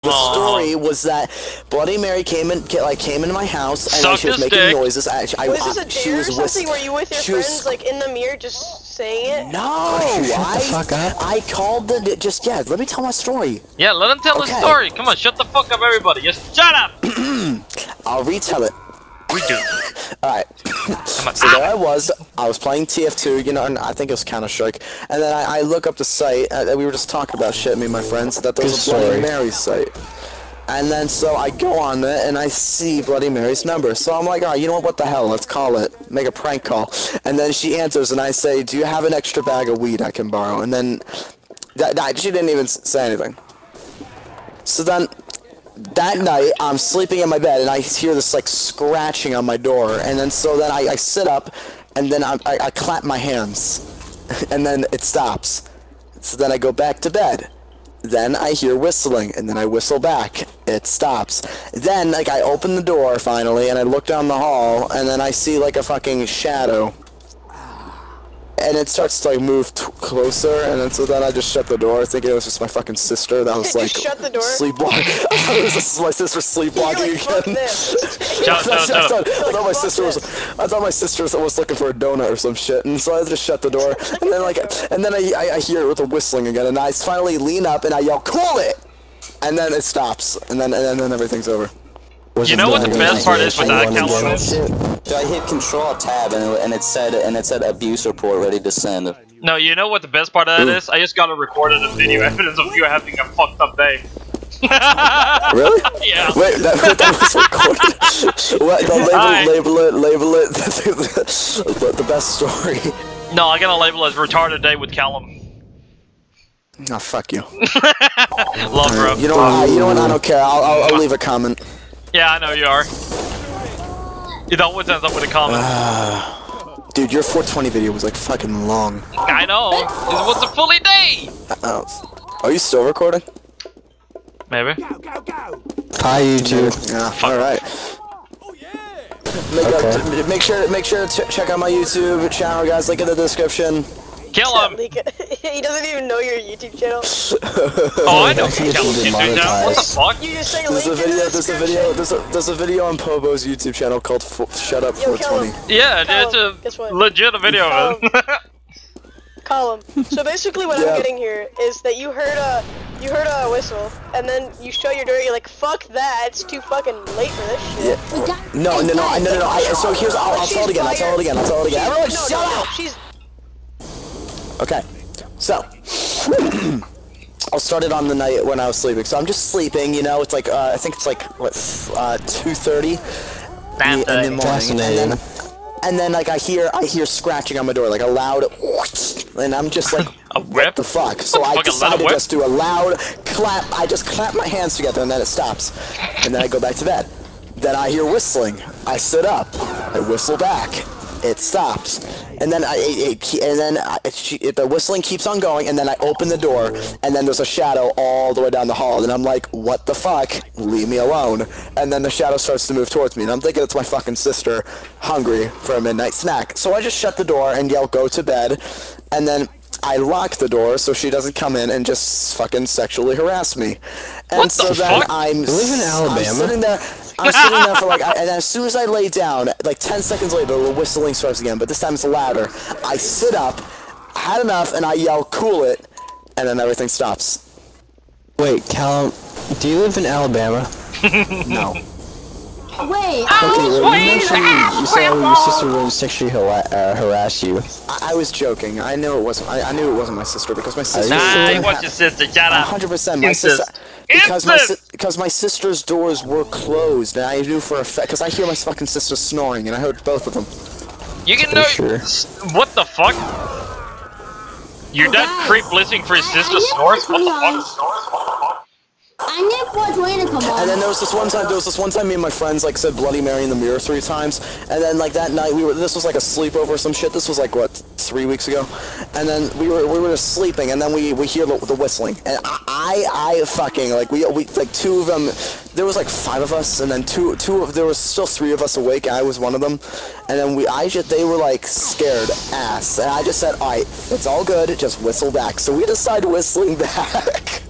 The story was that Bloody Mary came into my house and then she was making noises. Was this a dare or something? Were you with your friends like in the mirror just saying it? No, I called let me tell my story. Yeah, let him tell his story. Come on, shut the fuck up, everybody. Just shut up. I'll retell it. Alright. So there I was playing TF2, you know, and I think it was Counter-Strike, and then I look up the site, we were just talking about shit, me and my friends, that there was a Bloody Mary site. And then so I go on it, and I see Bloody Mary's number, so I'm like, alright, you know what the hell, let's call it, make a prank call. And then she answers, and I say, do you have an extra bag of weed I can borrow? And then, she didn't even say anything. So then, that night, I'm sleeping in my bed, and I hear this, like, scratching on my door, and then I sit up, and then I clap my hands, and then it stops. So then I go back to bed. Then I hear whistling, and then I whistle back. It stops. Then, like, I open the door, finally, and I look down the hall, and then I see, like, a fucking shadow. And it starts to like move closer, and then I just shut the door, thinking it was just my fucking sister that was like shut the door? sleepwalking. I thought it was just my sister sleepwalking again. I thought my sister was looking for a donut or some shit, and so I just shut the door. And then I hear it with the whistling again, and I finally lean up and I yell, "Cool it!" And then it stops, and then everything's over. You know what the best part is with that, Calem? So I hit Control Tab and it said abuse report ready to send. No, you know what the best part of that is? I just got a recorded video evidence of you having a fucked up day. Really? Yeah. Wait, that was recorded. What? Label it. The best story. No, I gotta label it as retarded day with Calem. Oh, fuck you. Love, bro. You know what? I don't care. I'll leave a comment. Yeah, I know you are. It always ends up with a comment. Dude, your 420 video was like fucking long. I know. It was a fully day. Are you still recording? Maybe. Hi, YouTube. Yeah. All right. Make sure to check out my YouTube channel, guys. Link in the description. Kill him. He doesn't even know your YouTube channel. Oh, I know Calem's YouTube channel. What the fuck? You just say a link in the description. There's a video on Pobo's YouTube channel called Shut Up 420. Yeah, it's a legit video of it. Calem. So basically what I'm getting here is that you heard a whistle, and then you shut your door, you're like, fuck that, it's too fucking late for this shit. Yeah. No. So here's, I'll tell it again, Everyone shut up! Okay, so, I'll start it on the night when I was sleeping. So I'm just sleeping, you know, it's like, I think it's like, what, 2:30 in the morning. And then like I hear scratching on my door, like a loud, and I'm just like, what the fuck? So I decided to just do a loud clap. I just clap my hands together, and then it stops. And then I go back to bed. Then I hear whistling. I sit up. I whistle back. It stops. And then the whistling keeps on going, and then I open the door, and then there's a shadow all the way down the hall, and I'm like, what the fuck? Leave me alone. And then the shadow starts to move towards me, and I'm thinking it's my fucking sister, hungry for a midnight snack. So I just shut the door and yell, go to bed, and then I lock the door so she doesn't come in and just fucking sexually harass me. And what so the then fuck? I'm live in Alabama. I'm sitting there for like, and as soon as I lay down, like 10 seconds later, the whistling starts again, but this time it's louder. I sit up, had enough, and I yell, cool it, and then everything stops. Wait, Calem, do you live in Alabama? No. Wait, you said your sister would sexually harass you. I was joking. I knew it wasn't. I knew it wasn't my sister because my sister. Nah, it was your sister. Shut up. 100%. My sister. Because my sister's doors were closed, and I knew for a fact because I hear my fucking sister snoring, and I heard both of them. You can know. What the fuck? You're that creep listening for his sister snores? What the fuck? I need 420 to come on. And then there was this one time me and my friends like said Bloody Mary in the mirror 3 times, and then like that night this was like a sleepover or some shit. This was like what, 3 weeks ago, and then we were just sleeping, and then we hear the whistling, and I fucking like we like 2 of them. There was like 5 of us, and then there was still 3 of us awake. I was one of them, and then they were like scared ass, and I just said, alright, it's all good, just whistle back. So we decided whistling back.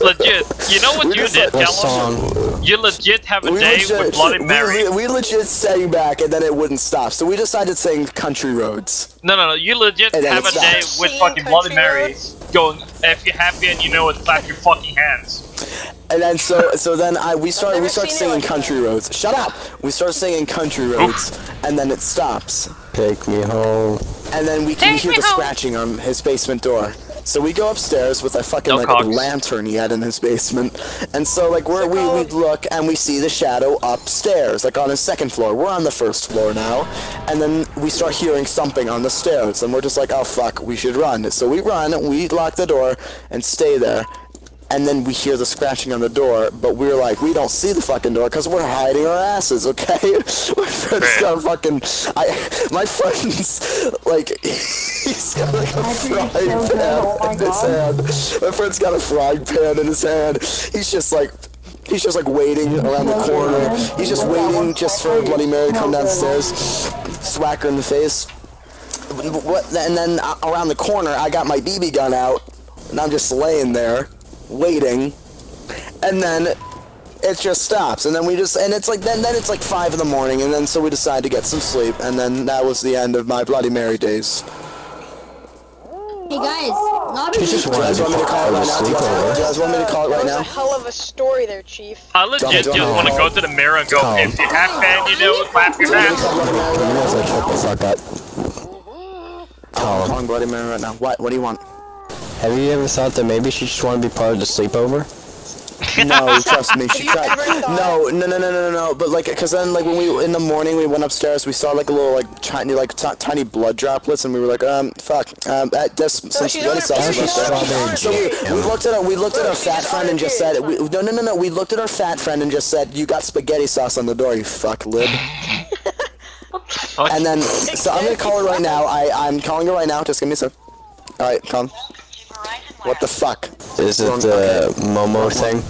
Legit. You know what you did, Calem? You legit have a day with Bloody Mary. We legit sang back and then it wouldn't stop. So we decided to sing Country Roads. No. You legit have a day with fucking Bloody Mary going, if you're happy and you know it, clap your fucking hands. And then we started singing Country Roads. Shut up! We started singing Country Roads, and then it stops. Take me home. And then we can hear the scratching on his basement door. So we go upstairs with a fucking lantern he had in his basement, and so like we look and we see the shadow upstairs, like on his second floor. We're on the first floor now, and then we start hearing something on the stairs, and we're just like, oh fuck, we should run. So we run, we lock the door and stay there. And then we hear the scratching on the door, but we're like, we don't see the fucking door because we're hiding our asses, okay? My friend's got fucking, my friend's, like, he's got like a frying pan in his hand. My friend's got a frying pan in his hand. He's just like waiting around the corner. He's just waiting just for Bloody Mary to come downstairs, smack her in the face. And then around the corner, I got my BB gun out, and I'm just laying there. Waiting, and then it just stops, and then it's like then it's like 5 in the morning, and then so we decide to get some sleep, and then that was the end of my Bloody Mary days. Hey guys, do you guys want me to call it right now? Do you guys want me to call it right now? That was a hell of a story there, Chief. I legit just want to go to the mirror and go, if you have fan, you know, clap your hands. I'm calling Bloody Mary right now. What do you want? Have you ever thought that maybe she just wanted to be part of the sleepover? No, trust me, she tried. No. But like, cause then like when we in the morning we went upstairs, we saw like a little like tiny blood droplets, and we were like, fuck, that's some spaghetti sauce. So we looked at our fat friend and just said, no. We looked at our fat friend and just said, you got spaghetti sauce on the door, you fuck lid. And then, so I'm gonna call her right now. I'm calling her right now. Just give me a sec. All right, come. What the fuck? Is it the Momo thing?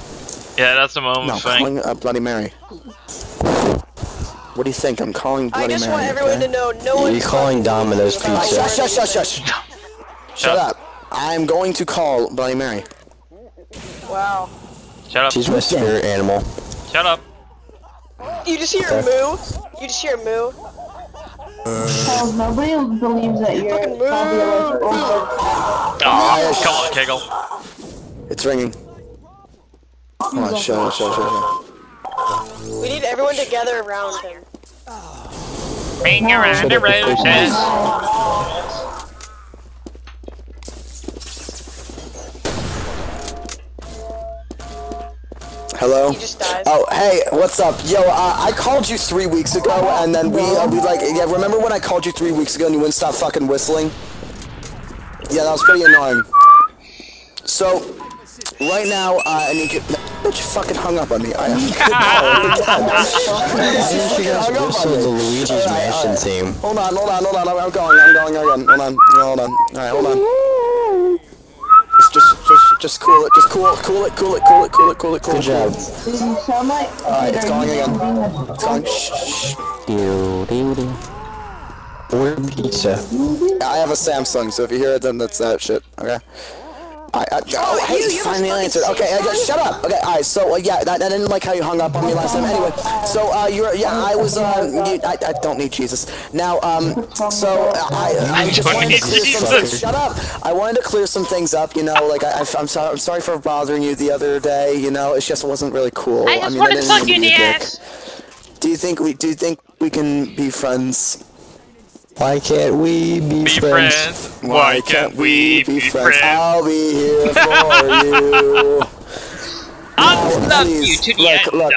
Yeah, that's a Momo thing. I'm calling Bloody Mary. What do you think? I'm calling Bloody Mary. I just want everyone to know no one. You're calling Domino's Pizza. Shush. Shut up. I'm going to call Bloody Mary. Wow. Shut up. She's my spirit animal. Shut up. You just hear a moo. You just hear a moo. Nobody believes that you're oh, come on, Kegel. It's ringing. Come on, shut. We need everyone to gather around him. Ring around the roses. Hello? He just died. Oh, hey, what's up? Yo, I called you 3 weeks ago, and then we like, yeah, remember when I called you 3 weeks ago and you wouldn't stop fucking whistling? Yeah, that was pretty annoying. So, right now, I need you... Bitch, you fucking hung up on me. I think you guys whistled the Luigi's Mansion theme. Hold on, I'm going again. Hold on. Alright, hold on. Just cool it. Good job. Alright, it's going again. It's going. Shh. Order pizza. I have a Samsung, so if you hear it, then that's that shit. Okay. Oh, hey, you finally answered. Okay, shut up. Okay, alright, so, yeah, I didn't like how you hung up on me last time. Anyway, so, I don't need Jesus. Now, so, I just wanted to clear some things. Shut up. I wanted to clear some things up, you know, like, I'm sorry for bothering you the other day, you know, it just wasn't really cool. I just wanted to fuck you in the ass. Do you think we can be friends? Why can't we be friends? Why can't we be friends? I'll be here for you. I'll love you to the end. Look.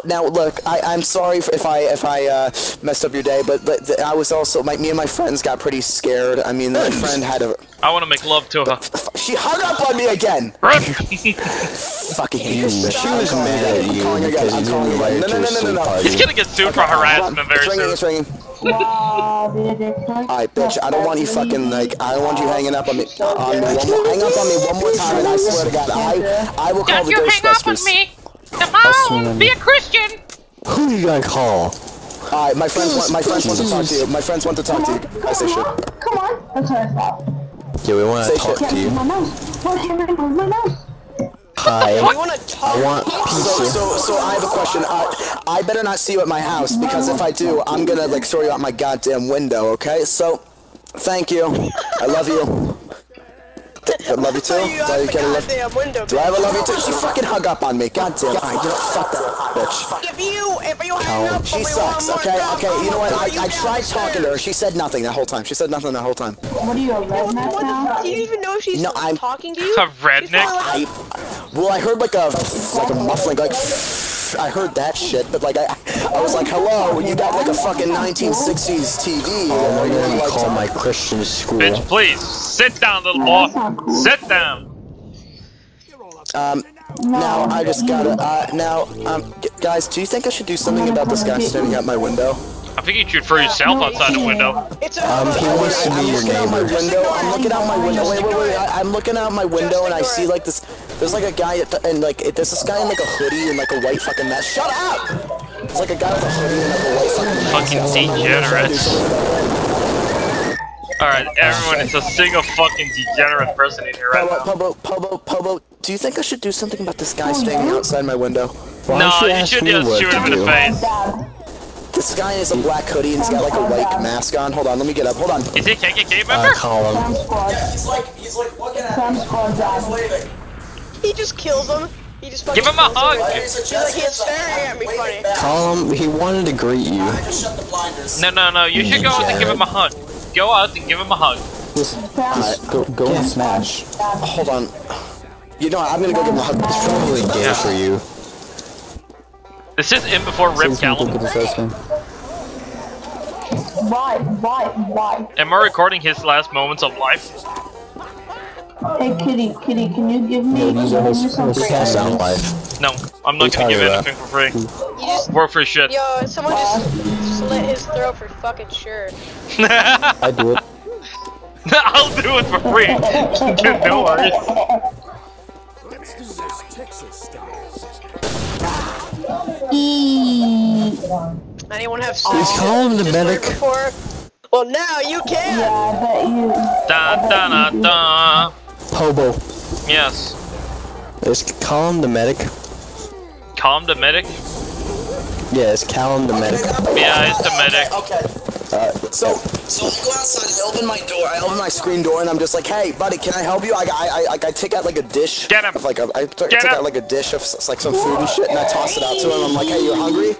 Now, look. I'm sorry if I messed up your day, but I was also me and my friends got pretty scared. I mean, my friend had a. I want to make love to her. She hung up on me again. Fucking hate this bitch. She was mad at you because you didn't invite her to a sleep party. He's gonna get sued for harassment very soon. It's ringing. Alright, bitch, I don't want you fucking, like, I don't want you hanging up on me. Hang up on me one more time, and I swear to God, I will call the Ghostbusters. Hang up on me! Come on, be a Christian! Who you gonna call? Alright, my friends want to talk to you. My friends want to talk to you. I say shit. Come on. That's what I thought. Yeah, we want to talk to you. My mouse. What happened with my mouse? Hi. You wanna talk? I want pizza. So I have a question. I better not see you at my house, because if I do, I'm gonna like throw you out my goddamn window. Okay? So, thank you. I love you. I love you too. You out the goddamn window, Do I have a love you too? She fucking hung up on me. Goddamn. Alright, you know, fuck that bitch. If you hang up, She sucks. Okay. You know what? I tried talking to her. She said nothing that whole time. She said nothing that whole time. What are you, a redneck now? Do you even know if she's talking to you? A redneck? Well, I heard like a muffling, like I heard that shit, but like I was like, hello, you got like a fucking 1960s TV. I'm gonna call my Christian school. Bitch, please sit down, little boy. Sit down. Now I just gotta. Guys, do you think I should do something about this guy standing at my window? I think you should throw yourself outside the window. He wants to be your neighbor. I'm looking out my window. Wait. I'm looking out my window and I see like this. There's like a guy and like there's this guy in like a hoodie and like a white fucking mask. Shut up! It's like a guy with a hoodie and like a white fucking mask. Fucking degenerate. Alright, everyone, it's a single fucking degenerate person in here right now. Pobo, do you think I should do something about this guy standing outside my window? No, you should just shoot him in the face. This guy is a black hoodie and he's got like a white mask on. Hold on, let me get up. Hold on. Is he a KKK member? Calem. Yeah, he's like looking at me. He's waving. He just kills him. He just fucking Give him a kills hug. He's like, he's staring at me funny. Calem, he wanted to greet you. No, you should go out and give him a hug. Go out and give him a hug. Go and smash. Hold on. You know what, I'm gonna go give him a hug. It's probably gay for you. This is in before Rip Calem. Why? Am I recording his last moments of life? Hey, Kitty, can you give me some free That's not life. No, I'm not gonna give anything for free. You just, Work for shit. yo, someone just slit his throat for fucking sure. I do it. I'll do it for free. No worries. Anyone have Please call him the medic. before? Well, now you can. Yeah, I bet you. Da da da da. Pobo. Yes. Is Calem the medic? Calm the medic? Yeah, it's Calem the medic. Yeah, it's the medic. Okay. So I go outside and open my door. I open my screen door and I'm just like, hey, buddy, can I help you? I take out like a dish. Get him. Of like I take out like a dish of like some food and shit, and I toss it out to him. I'm like, hey, you hungry?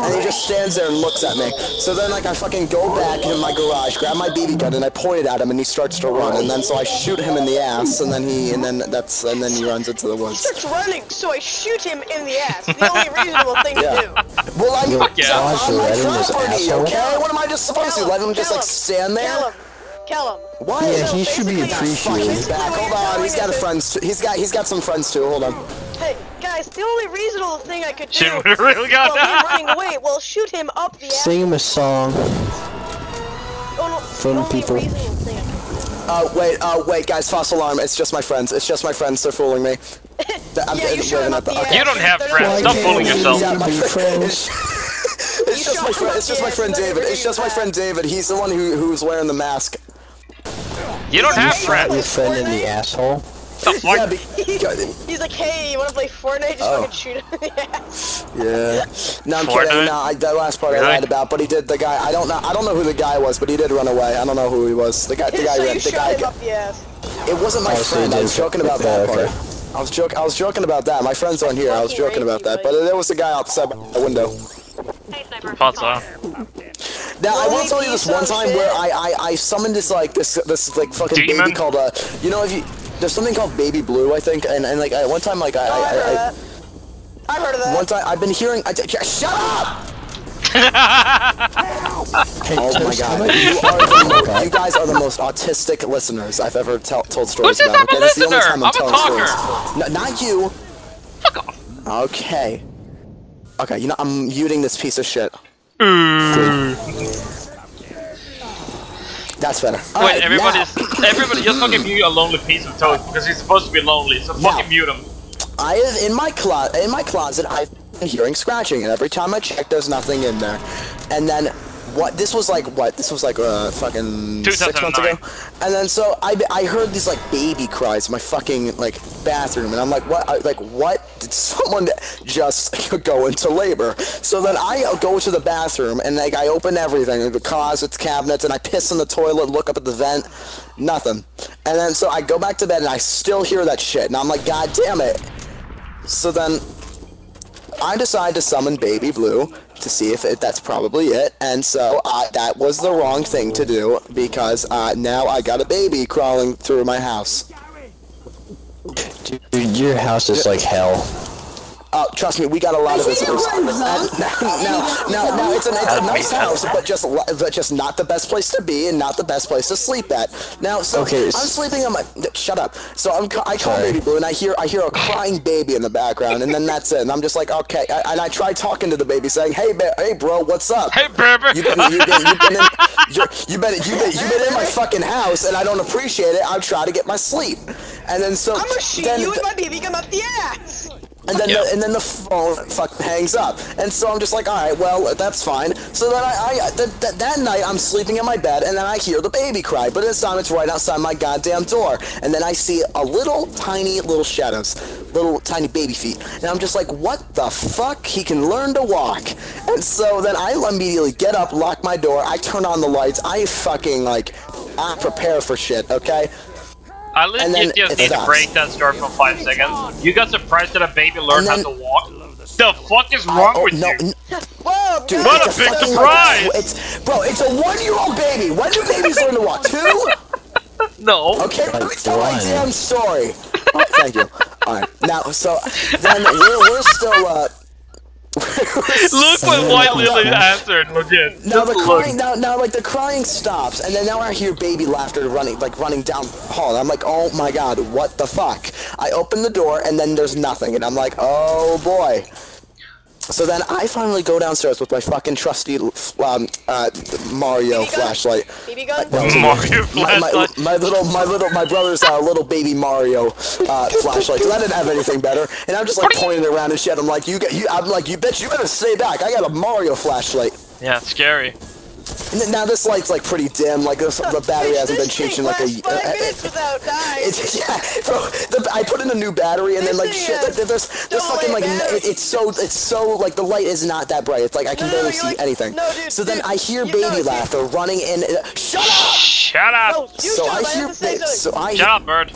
And he just stands there and looks at me. So then like I fucking go back in my garage, grab my BB gun, and I point it at him, and he starts to run. And then so I shoot him in the ass, and then he runs into the He woods. starts running, so I shoot him in the ass. The only reasonable thing to do. Well, I'm Fuck yeah. on my Right in his property, asshole. okay? What am I just supposed to let him just like stand there? Calem. What? Yeah, he should be Fuck, appreciated. he's back. Hold on, he's got friends. He's got some friends too. Hold on. Hey, guys, the only reasonable thing I could do Shit, we really got while him that. running away, well, shoot him up the ass. Sing him a song. The only people. reasonable thing I could Wait, guys, false alarm. It's just my friends. It's just my friends. They're fooling me. Yeah, you shot him up the ass. You don't have They're friends. not- Stop fooling yourself. Yeah, my Be friend. friends. It's just my friend. It's just my friend David. It's just my friend David. He's the one who's wearing the mask. You don't have Your friends. friend in the asshole. The fuck? He's like, hey, you wanna play Fortnite? Just fucking shoot him in the ass. Yeah. No, I'm Fortnite? kidding. No, that last part Really? I lied about, but he did. The guy. I don't know who the guy was, but he did run away. I don't know who he was. The guy So ran. you The shot him guy. up the ass. It wasn't my Oh, so you friend. I did was joking about yeah, that part. okay. I was joking about that. My friends aren't here. I was joking about that. But there was a guy outside the window. Thought so. Now I will tell you this one time where I summoned this like fucking Demon? baby called you know, if you there's something called Baby Blue, I think, and like one time like I've heard of that. one time I've been hearing shut up. Hey, Oh my god, you guys are the most autistic listeners I've ever told stories Who's this about. type of Okay, this is the only listener? time I'm a telling talker. stories. Not you. Fuck off. Okay. Okay, you know I'm muting this piece of shit. That's better. All Wait, right, everybody just now- fucking mute a lonely piece of toast because he's supposed to be lonely, so fucking mute him. I have in my closet. I've been hearing scratching, and every time I check, there's nothing in there. And then what? This was like what? This was like fucking 6 months ago. 2009. And then so I heard these like baby cries in my fucking like bathroom, and I'm like, what? What? Did someone just go into labor? So then I go to the bathroom and like I open everything, the closets, cabinets, and I piss in the toilet, look up at the vent, nothing. And then so I go back to bed and I still hear that shit, and I'm like, God damn it. So then I decide to summon Baby Blue to see if that's probably it, and so that was the wrong thing to do, because now I got a baby crawling through my house. Dude, your house is like hell. Trust me, we got a lot of visitors. Now it's a nice house, but just not the best place to be and not the best place to sleep at. Now, so okay, I'm sleeping on my. Shut up. So I call Baby Blue, and I hear a crying baby in the background, and then that's it. And I'm just like, okay. And I try talking to the baby, saying, hey bro, what's up? Hey baby. You've been in my fucking house, and I don't appreciate it. I try to get my sleep, and then so I'm gonna shoot you and my baby come up the ass. And then the phone hangs up, and so I'm just like, all right, well, that's fine. So then that night I'm sleeping in my bed, and then I hear the baby cry, but this time it's right outside my goddamn door, and then I see a tiny little shadows, little tiny baby feet, and I'm just like, what the fuck? He can learn to walk. And so then I immediately get up, lock my door, I turn on the lights, I fucking like, I prepare for shit, okay? I legit just need to break that story for 5 seconds. You got surprised that a baby learned how to walk? The fuck is wrong with you? Whoa, dude, what a big surprise! Bro, it's a 1-year-old baby. When do babies learn to walk? 2? No. Okay, let me tell my damn story. Oh, thank you. Alright, now, so, then we're still, Look what White Lily answered, legit. Now the crying, now like the crying stops, and then now I hear baby laughter running down the hall. I'm like, oh my god, what the fuck? I open the door, and then there's nothing, and I'm like, oh boy. So then I finally go downstairs with my fucking trusty Mario flashlight. BB gun? Mario flashlight. My brother's little baby Mario flashlight. Cause I didn't have anything better, and I'm just like pointing it around and shit. I'm like, you bitch, you better stay back. I got a Mario flashlight. Yeah, it's scary. And now this light's like pretty dim. Like the battery hasn't been changed in like a. 5 minutes without dying. Yeah, bro. I put in a new battery, and then like shit. There's fucking like it's so like the light is not that bright. It's like I can barely see anything. No, dude, so then I hear baby laughter running in. Shut up! Shut up! No, so I hear. Shut up, bird.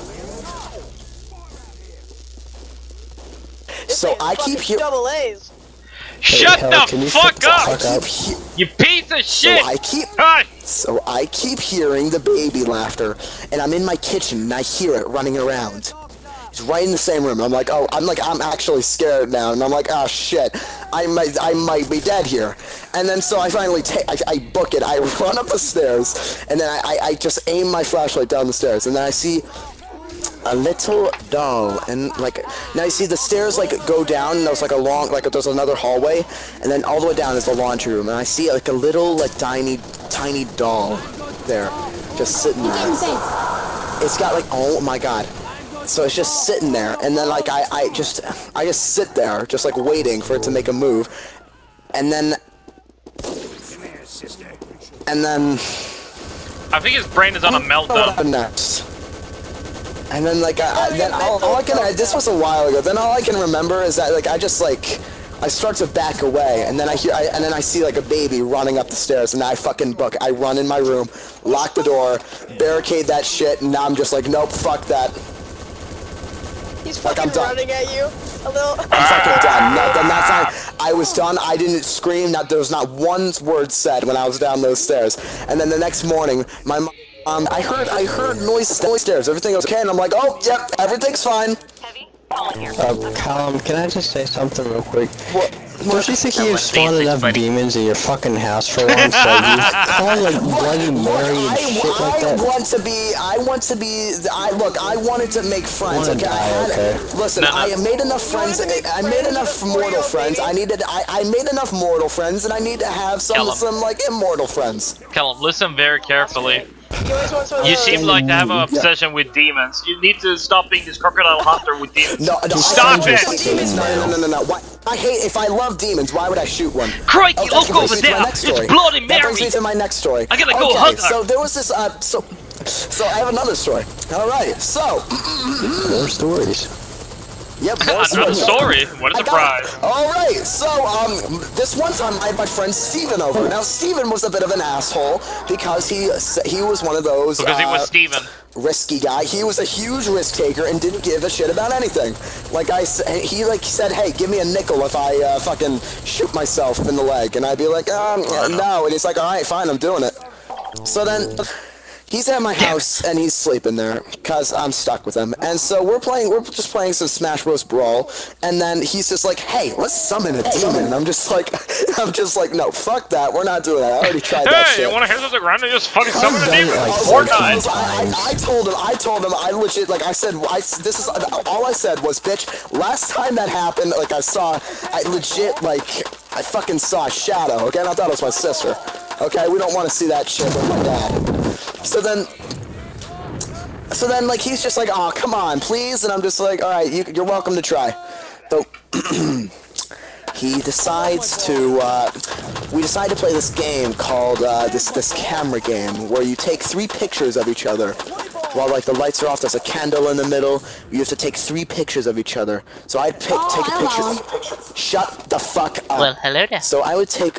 So I keep hearing. Double A's. Shut the fuck up! You piece of shit! So I keep hearing the baby laughter, and I'm in my kitchen and I hear it running around. It's right in the same room. I'm like, I'm actually scared now, and I'm like, oh shit, I might be dead here. And then so I finally I book it. I run up the stairs, and then I just aim my flashlight down the stairs, and then I see a little doll, and like now you see the stairs like go down, and there's like there's another hallway, and then all the way down is the laundry room, and I see like a little like tiny doll there, just sitting there. It's got like, oh my god. So it's just sitting there, and then like I just sit there, just like waiting for it to make a move, and then I think his brain is on a meltdown. Next. And then like this was a while ago. Then all I can remember is that like I start to back away, and then I see like a baby running up the stairs, and I fucking book. I run in my room, lock the door, barricade that shit, and now I'm just like, nope, fuck that. He's fucking running at you. A little. I'm fucking done. No, then that time I was done. I didn't scream. There was not one word said when I was down those stairs. And then the next morning, my mom. I heard noise downstairs. Everything was okay, and I'm like, oh, yep, everything's fine. Calem, can I just say something real quick? What? Don't you think you've spawned enough demons in your fucking house for once that you call like Bloody Mary and shit like that? I wanted to make friends, okay? Listen, I made enough friends, I made enough mortal friends, I made enough mortal friends, and I need to have some like immortal friends. Calem, listen very carefully. He always wants one of You those. seem like to have an obsession with demons. You need to stop being this crocodile hunter with demons. No, Stop it! No. Why? I hate. If I love demons, why would I shoot one? Crikey, Oh, look over there! It's Bloody Mary! That brings me to my next story. I gotta go hug her. So there was this. So I have another story. All right. So more stories. Yep, more Another story. What a surprise! All right. So this one time I had my friend Steven over. Now Steven was a bit of an asshole because he was one of those. Because he was Steven. Risky guy. He was a huge risk taker and didn't give a shit about anything. Like he said, hey, give me a nickel if I fucking shoot myself in the leg, and I'd be like, no, and he's like, all right, fine, I'm doing it. So then he's at my house and he's sleeping there because I'm stuck with him. And so we're just playing some Smash Bros. Brawl, and then he's just like, hey, let's summon a demon. And I'm just like, no, fuck that. We're not doing that. I already tried that shit. Hey, you want to hit the ground and just fucking summon a demon? Fortnite. I told him, I legit, like I said, this is all I said was, bitch, last time that happened, like I fucking saw a shadow, okay? And I thought it was my sister. Okay, we don't want to see that shit with my dad. So then, like, he's just like, oh, come on, please, and I'm just like, all right, you're welcome to try. So he decides to, we decide to play this game called, this camera game, where you take 3 pictures of each other. While, like, the lights are off, there's a candle in the middle, you have to take 3 pictures of each other. So I'd take a picture. Shut the fuck up. Well, hello there. So I would take...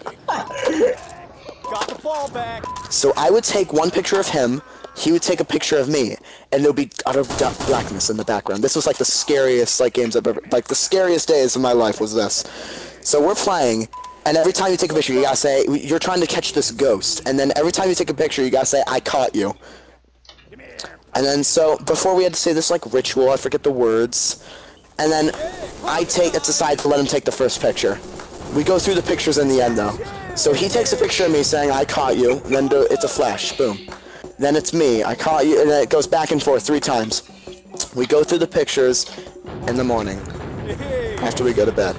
Got the ball back. So I would take one picture of him, he would take a picture of me, and there would be utter blackness in the background. This was like the scariest games I've ever, like the scariest days of my life was this. So we're playing, and every time you take a picture, you gotta say, you're trying to catch this ghost, and then every time you take a picture, you gotta say, I caught you. And then so, before we had to say this like ritual, I forget the words, and then I decide to let him take the first picture. We go through the pictures in the end though. So he takes a picture of me saying, I caught you, and then it's a flash, boom. Then it's me, I caught you, and then it goes back and forth 3 times. We go through the pictures in the morning, after we go to bed.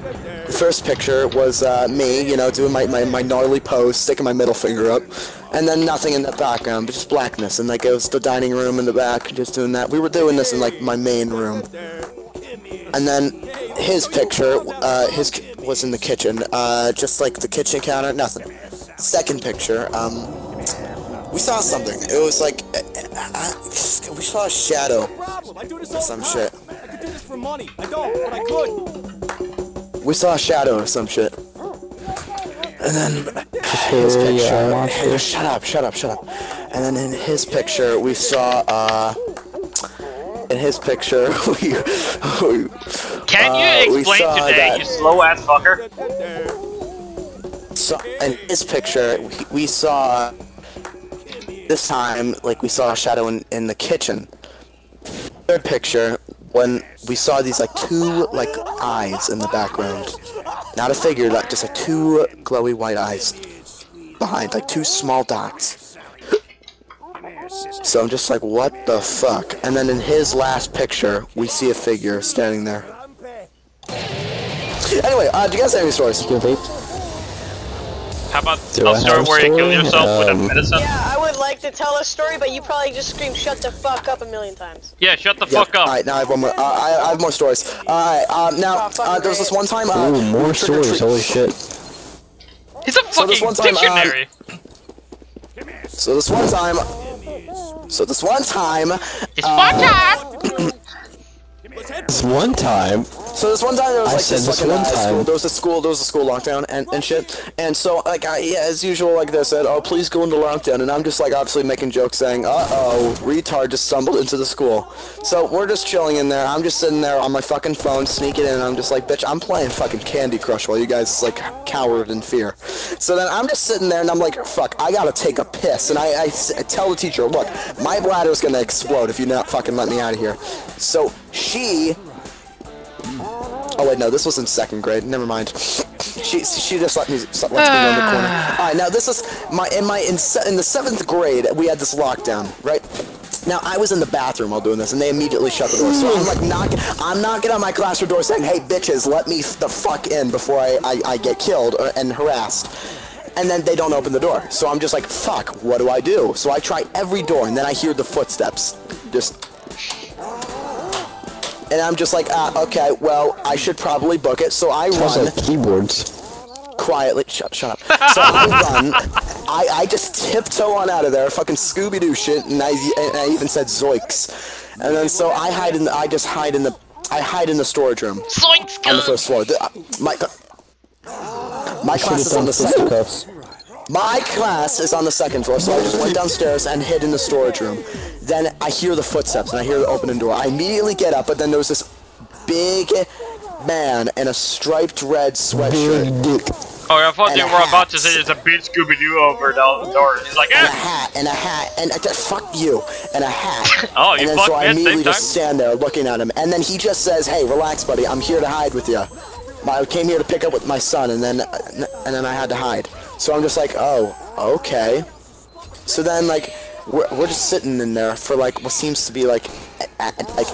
The first picture was me, you know, doing my gnarly pose, sticking my middle finger up, and then nothing in the background, but just blackness, and like it was the dining room in the back, just doing that. We were doing this in like my main room. And then his picture, was in the kitchen, just like the kitchen counter, nothing. Second picture, we saw something. It was like, we saw a shadow, some shit. I could do this for money. I don't, but I could. We saw a shadow or some shit. And then his picture, hey, shut up. And then in his picture, we saw, in his picture, Can you explain today, you slow-ass fucker? So, in his picture, we saw, this time, like, we saw a shadow in the kitchen. Third picture, when we saw these, like, 2, like, eyes in the background. Not a figure, like, just, like, 2 glowy white eyes behind, like, 2 small dots. So I'm just like, what the fuck? And then in his last picture, we see a figure standing there. Anyway, do you guys have any stories? How about a story where you kill yourself with a medicine? Yeah, I would like to tell a story, but you probably just scream "shut the fuck up" a million times. Yeah, shut the fuck up. Alright, now I have one more. I have more stories. Alright, now, there was this one time, ooh, more stories, holy shit. He's a fucking dictionary. So this one time... It's one time... This one time... So this one time there was like this fucking school. There was a school lockdown and shit. And so like yeah, as usual, like they said, oh please go into lockdown, and I'm just like obviously making jokes saying, retard just stumbled into the school. So we're just chilling in there. I'm just sitting there on my fucking phone, sneaking in, and I'm just like, bitch, I'm playing fucking Candy Crush while you guys like cowered in fear. So then I'm just sitting there and I'm like, fuck, I gotta take a piss, and I tell the teacher, look, my bladder's gonna explode if you not fucking let me out of here. So she... Oh wait, no, this was in 2nd grade. Never mind. She just let me go in the corner. All right, now this is in the 7th grade we had this lockdown, right? Now I was in the bathroom while doing this, and they immediately shut the door. So I'm like I'm knocking on my classroom door saying, "Hey bitches, let me the fuck in before I get killed and harassed." and then they don't open the door. So I'm just like, fuck, what do I do? So I try every door, and then I hear the footsteps. And I'm just like, okay, well, I should probably book it. So I run. Like keyboards. Quietly, shut up. So I run. I just tiptoe on out of there, fucking Scooby-Doo shit, and I even said zoinks. And then so I hide in the storage room. Zoinks! On the first floor. My class is on the second. My class is on the second floor, so I just went downstairs and hid in the storage room. Then I hear the footsteps and I hear the opening door. I immediately get up, but then there was this big man in a striped red sweatshirt. Oh, I thought they were about to say there's a big Scooby-Doo over down the door. He's like, and a hat, and fuck you, and a hat. Oh, you and then fucked so I me at the immediately same just stand there looking at him, and then he just says, "Hey, relax, buddy. I'm here to hide with you. I came here to pick up with my son, and then I had to hide." So I'm just like, "Oh, okay." So then like we're just sitting in there for like what seems to be like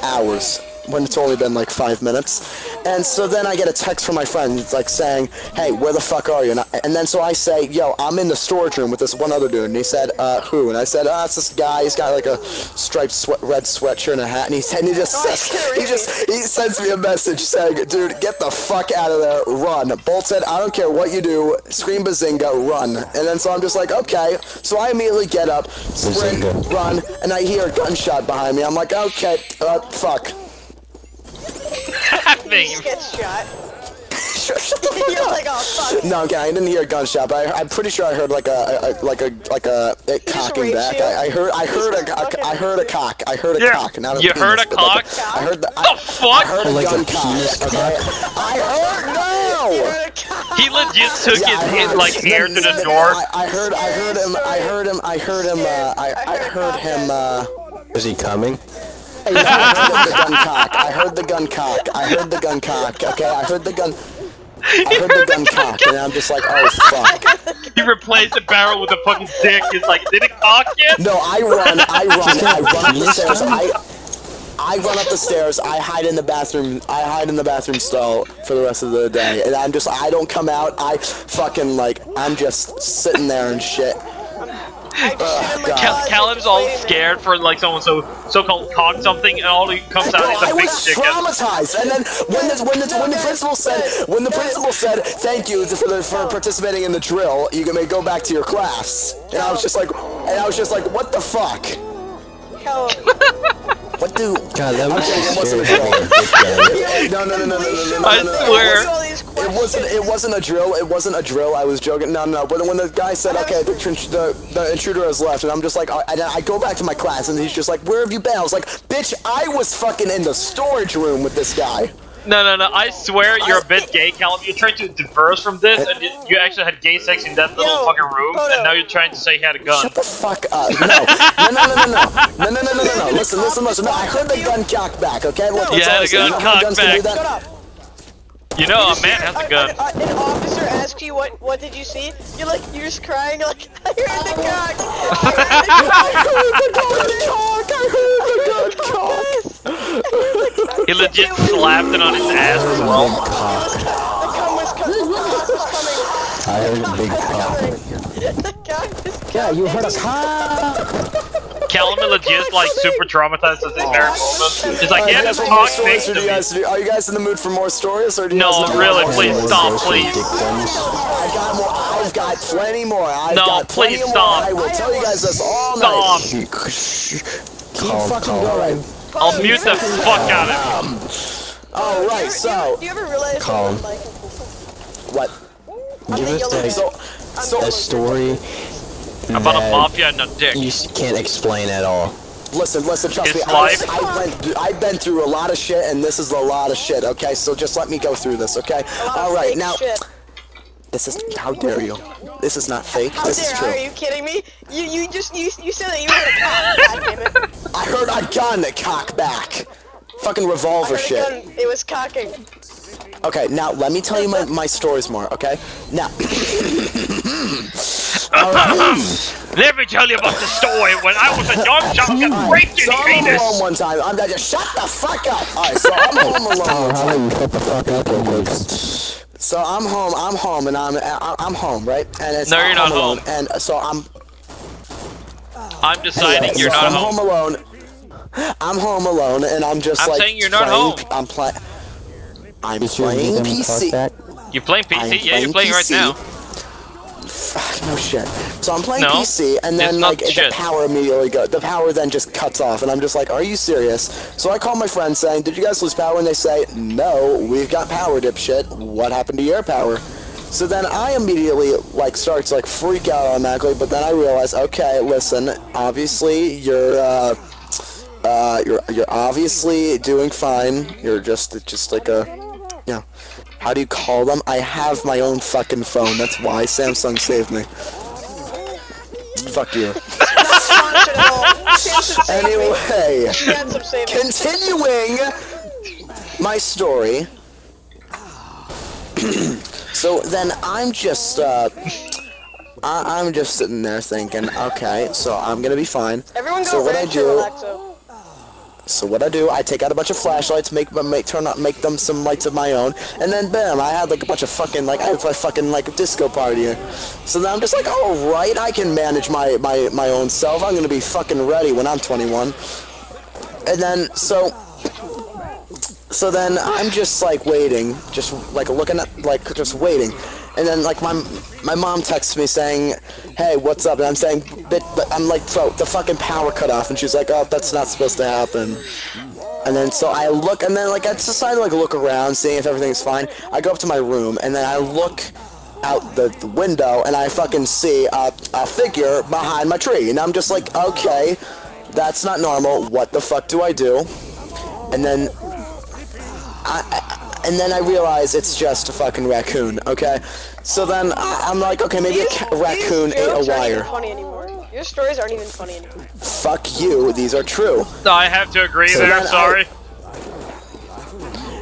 hours, when it's only been like 5 minutes. And so then I get a text from my friend, it's like saying, "Hey, where the fuck are you?" And then so I say, "Yo, I'm in the storage room with this one other dude." And he said, "Who?" And I said, "It's this guy. He's got like a striped red sweatshirt and a hat." And he sends me a message saying, "Dude, get the fuck out of there, run." Bolt said, "I don't care what you do, scream bazinga, run." And then so I'm just like, okay. So I immediately get up, sprint, run, and I hear a gunshot behind me. I'm like, okay, fuck. You just get shot. Shut the fuck You're up. like, oh fuck. No, okay, I didn't hear a gunshot, but I'm pretty sure I heard like it cocking back. I heard a cock. I heard a cock. Not a you penis, heard a cock? I heard the fuck? I heard a gun cock. Okay? I heard no. He legit took his hair to the door. I heard him. Is he coming? I heard the gun cock. Okay, I heard the gun cock, and I'm just like, oh fuck. He replaced the barrel with a fucking dick. He's like, did it cock yet? No, I run up the stairs. I run up the stairs. I hide in the bathroom. I hide in the bathroom stall for the rest of the day, and I don't come out. I'm just sitting there and shit. Calem's all scared for like someone so-called cock something, and all he comes out is a big chicken. I was traumatized, and then when the principal said thank you for participating in the drill, you may go back to your class, and I was just like what the fuck? What do? God, that was wasn't a drill. No. I swear. It wasn't a drill. It wasn't a drill. I was joking. No. But when the guy said, "Okay, the intruder has left," and I'm just like, I go back to my class, and he's just like, "Where have you been?" I was like, "Bitch, I was fucking in the storage room with this guy." No. I swear you're a bit gay, Calem. You're trying to diverse from this, and you actually had gay sex in that little fucking room, and now you're trying to say he had a gun. Shut the fuck up. No. Listen. No, I heard the gun cock back, okay? You had a gun cock back. You know a man has a gun. An officer asks you what did you see? You're just crying like, I heard the cock. He legit slapped it on his ass as well. The cum was coming. I heard a big cock. The cock was coming. Yeah, you heard a cock. Calem legit super traumatized at this very moment. He's like, yeah, this cock makes to me. Are you guys in the mood for more stories, or do you No, really, please stop, please. I've got plenty more. Please stop. I will tell you guys this all night. Stop. Keep fucking going. I'll mute the fuck out of him. Alright, so... Do you ever realize Calem. What? Give us a story about a mafia and a dick. You can't explain at all. Listen, trust me. I've been through a lot of shit, and this is a lot of shit, okay? So just let me go through this, okay? Alright, now... This is... How dare you? This is not fake. This is true. Are you kidding me? You said that you heard a cock. Goddammit. I heard a gun cock back. Fucking revolver shit. It was cocking. Okay, now let me tell you my stories more, okay? Now... Let me tell you about the story when I was a young child and raped in the I'm anus. home one time. I'm just shut the fuck up. Alright, so I'm home alone one time. Shut the fuck up, So I'm home, and I'm home, right? And it's No, you're not alone. home. And so I'm deciding anyway, you're so not I'm home. home alone. I'm home alone, and I'm just I'm like saying you're not playing, home. I'm playing PC. You're playing PC? Yeah, you're playing right now. No shit. So I'm playing No, PC, and then it's not like the shit. power immediately goes. The power then just cuts off, and I'm just like, "Are you serious?" So I call my friends saying, "Did you guys lose power?" And they say, "No, we've got power, dipshit. What happened to your power?" So then I immediately like start to like freak out automatically, but then I realize, okay, listen, obviously you're obviously doing fine. You're just like a, you know, how do you call them? I have my own fucking phone. That's why Samsung saved me. Fuck you. Anyway, continuing my story. So then I'm just sitting there thinking, okay, so I'm gonna be fine. Everyone go so what I do? Relaxo. So what I do, I take out a bunch of flashlights, make them some lights of my own, and then bam, I had like a bunch of fucking like I have a fucking like disco party here. So then I'm just like, oh right, I can manage my own self. I'm gonna be fucking ready when I'm 21. And then so then I'm just like waiting, just like looking at like just waiting. And then like my mom texts me saying, "Hey, what's up?" And I'm saying, but I'm like, the fucking power cut off, and she's like, "Oh, that's not supposed to happen." And then so I look, and then like I decided to like look around, seeing if everything's fine. I go up to my room, and then I look out the window, and I fucking see a figure behind my tree, and I'm just like, okay, that's not normal. What the fuck do I do? And then I realize it's just a fucking raccoon, okay? So then I'm like, okay, maybe a raccoon ate a wire. Funny anymore. Your stories aren't even funny anymore. Fuck you, these are true. I have to agree So there, then sorry.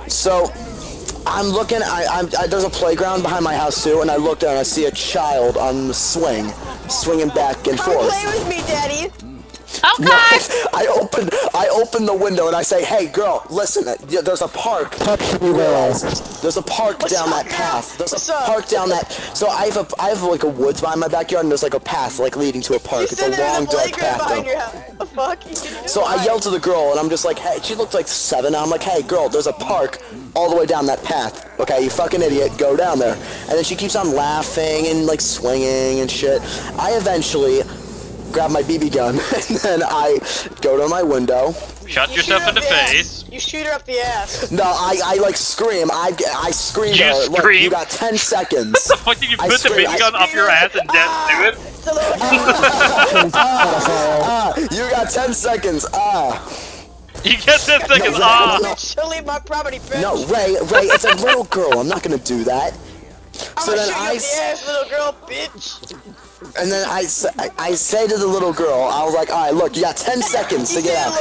So I'm looking, there's a playground behind my house too, and I look down and I see a child on the swing, swinging back and Come forth. play with me, Daddy. Okay. No, I open the window and I say, "Hey, girl, listen. There's a park. You realize there's a park down that path. There's a park down that. So I have like a woods behind my backyard, and there's like a path like leading to a park. It's a long dark path though. Fuck. So I yell to the girl, and I'm just like, "Hey," she looked like 7. And I'm like, "Hey, girl, there's a park all the way down that path. Okay, you fucking idiot, go down there." And then she keeps on laughing and like swinging and shit. I eventually grab my BB gun, and then I go to my window. Shot yourself in the face. You shoot her up the ass. No, I like scream. I screamed. You at her. Look, scream? you got 10 seconds. What the fuck did you put the BB gun up your ass and dance to it? It's a little You got 10 seconds. You get 10 seconds. No, She'll leave my property, bitch. no, Ray, it's a little girl. I'm not gonna do that. So then I shoot you up the ass, little girl, bitch. And then I say to the little girl, I was like, all right, look, you got 10 seconds to get out.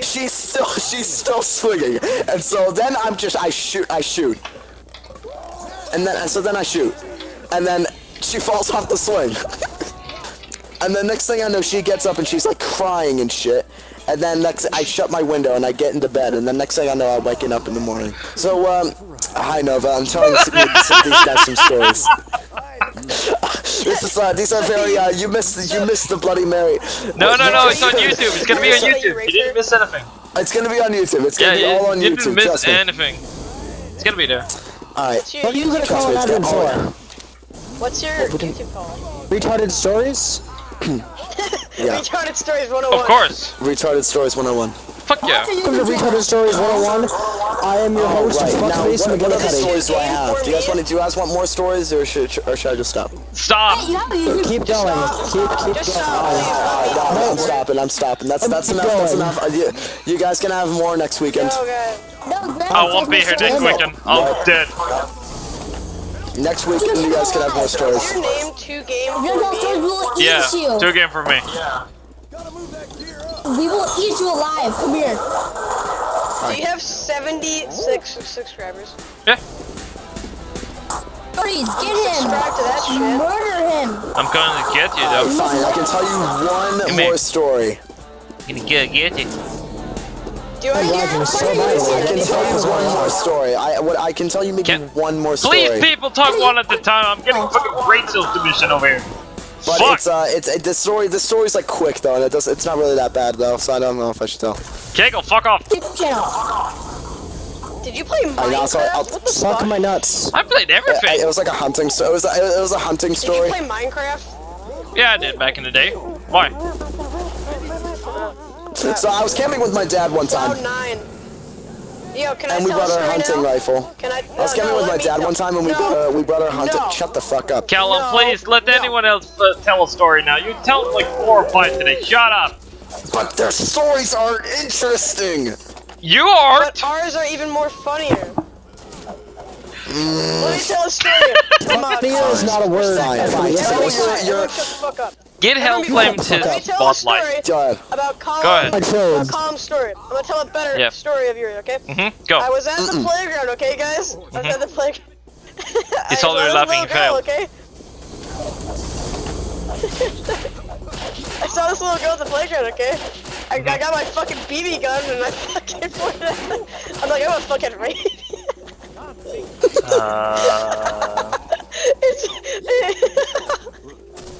She's still swinging. And so then I shoot. And then I shoot. And then she falls off the swing. And then next thing I know, she gets up and she's like crying and shit. And then I shut my window and I get into bed. And then next thing I know, I'm waking up in the morning. So, hi Nova, I'm telling these guys some stories. These are very, you missed the Bloody Mary. No, it's on YouTube. It's gonna be on YouTube. You didn't miss anything. It's gonna be on YouTube. It's gonna be all on YouTube. You didn't miss trust me. anything. It's gonna be there. Alright. What are you gonna call that in for? What's your YouTube call? Retarded stories? Yeah. Retarded Stories 101. Of course. Retarded Stories 101. Fuck yeah. Welcome to Retarded Stories 101. I am your host, Right. Now, Fuckface what other McGillicuddy. stories do I have? Do you guys want more stories, or should I just stop? Stop. Keep going. Keep going. I'm stopping. That's enough. You guys can have more next weekend. I won't be here next weekend. I'm dead. Next weekend, you guys can have more stories. What's your name? 2 game for me? Yeah, 2 game for me. We will eat you alive. Come here. Do you have 76 subscribers? Yeah. Please get him. Subscribe to that shit. Murder him. I'm gonna get you though. Fine, I can tell you one more story. I'm gonna get you. Do I get so I can tell you one more story. I can tell you maybe one more story. Please, people, talk one at a time. I'm getting fucking Rachel's commission over here. But Fuck. the story's like quick though, and it's not really that bad though, so I don't know if I should tell. Kegel, fuck off. Did you play Minecraft? What the Suck fuck? my nuts. I played everything. It was like a hunting. It was a hunting story. Did you play Minecraft? Yeah, I did back in the day. Why? So I was camping with my dad one time. Cloud 9. Yo, can And I we tell brought a our story hunting now? rifle. Can I? I was camping with my dad one time, and we brought our hunting. No. Shut the fuck up. Calem, No, please let anyone else tell a story now. You tell like 4 or 5 today. Shut up. But their stories are interesting. You are. But ours are even more funnier. Let me tell a story. Come on. Funnier is not a word. Fine. Everyone So shut the fuck up. Get Hellflame to Let me tell a story spotlight. Go ahead. about Calem. Go ahead. About Calem's story. I'm gonna tell a better story of yours, okay? Go. I was at the playground, okay, guys? I was at the playground. It's all you're laughing and fail. Okay? I saw this little girl at the playground, okay? I got my fucking BB gun and I fucking pointed at her. I'm like, I'm gonna fucking rape you.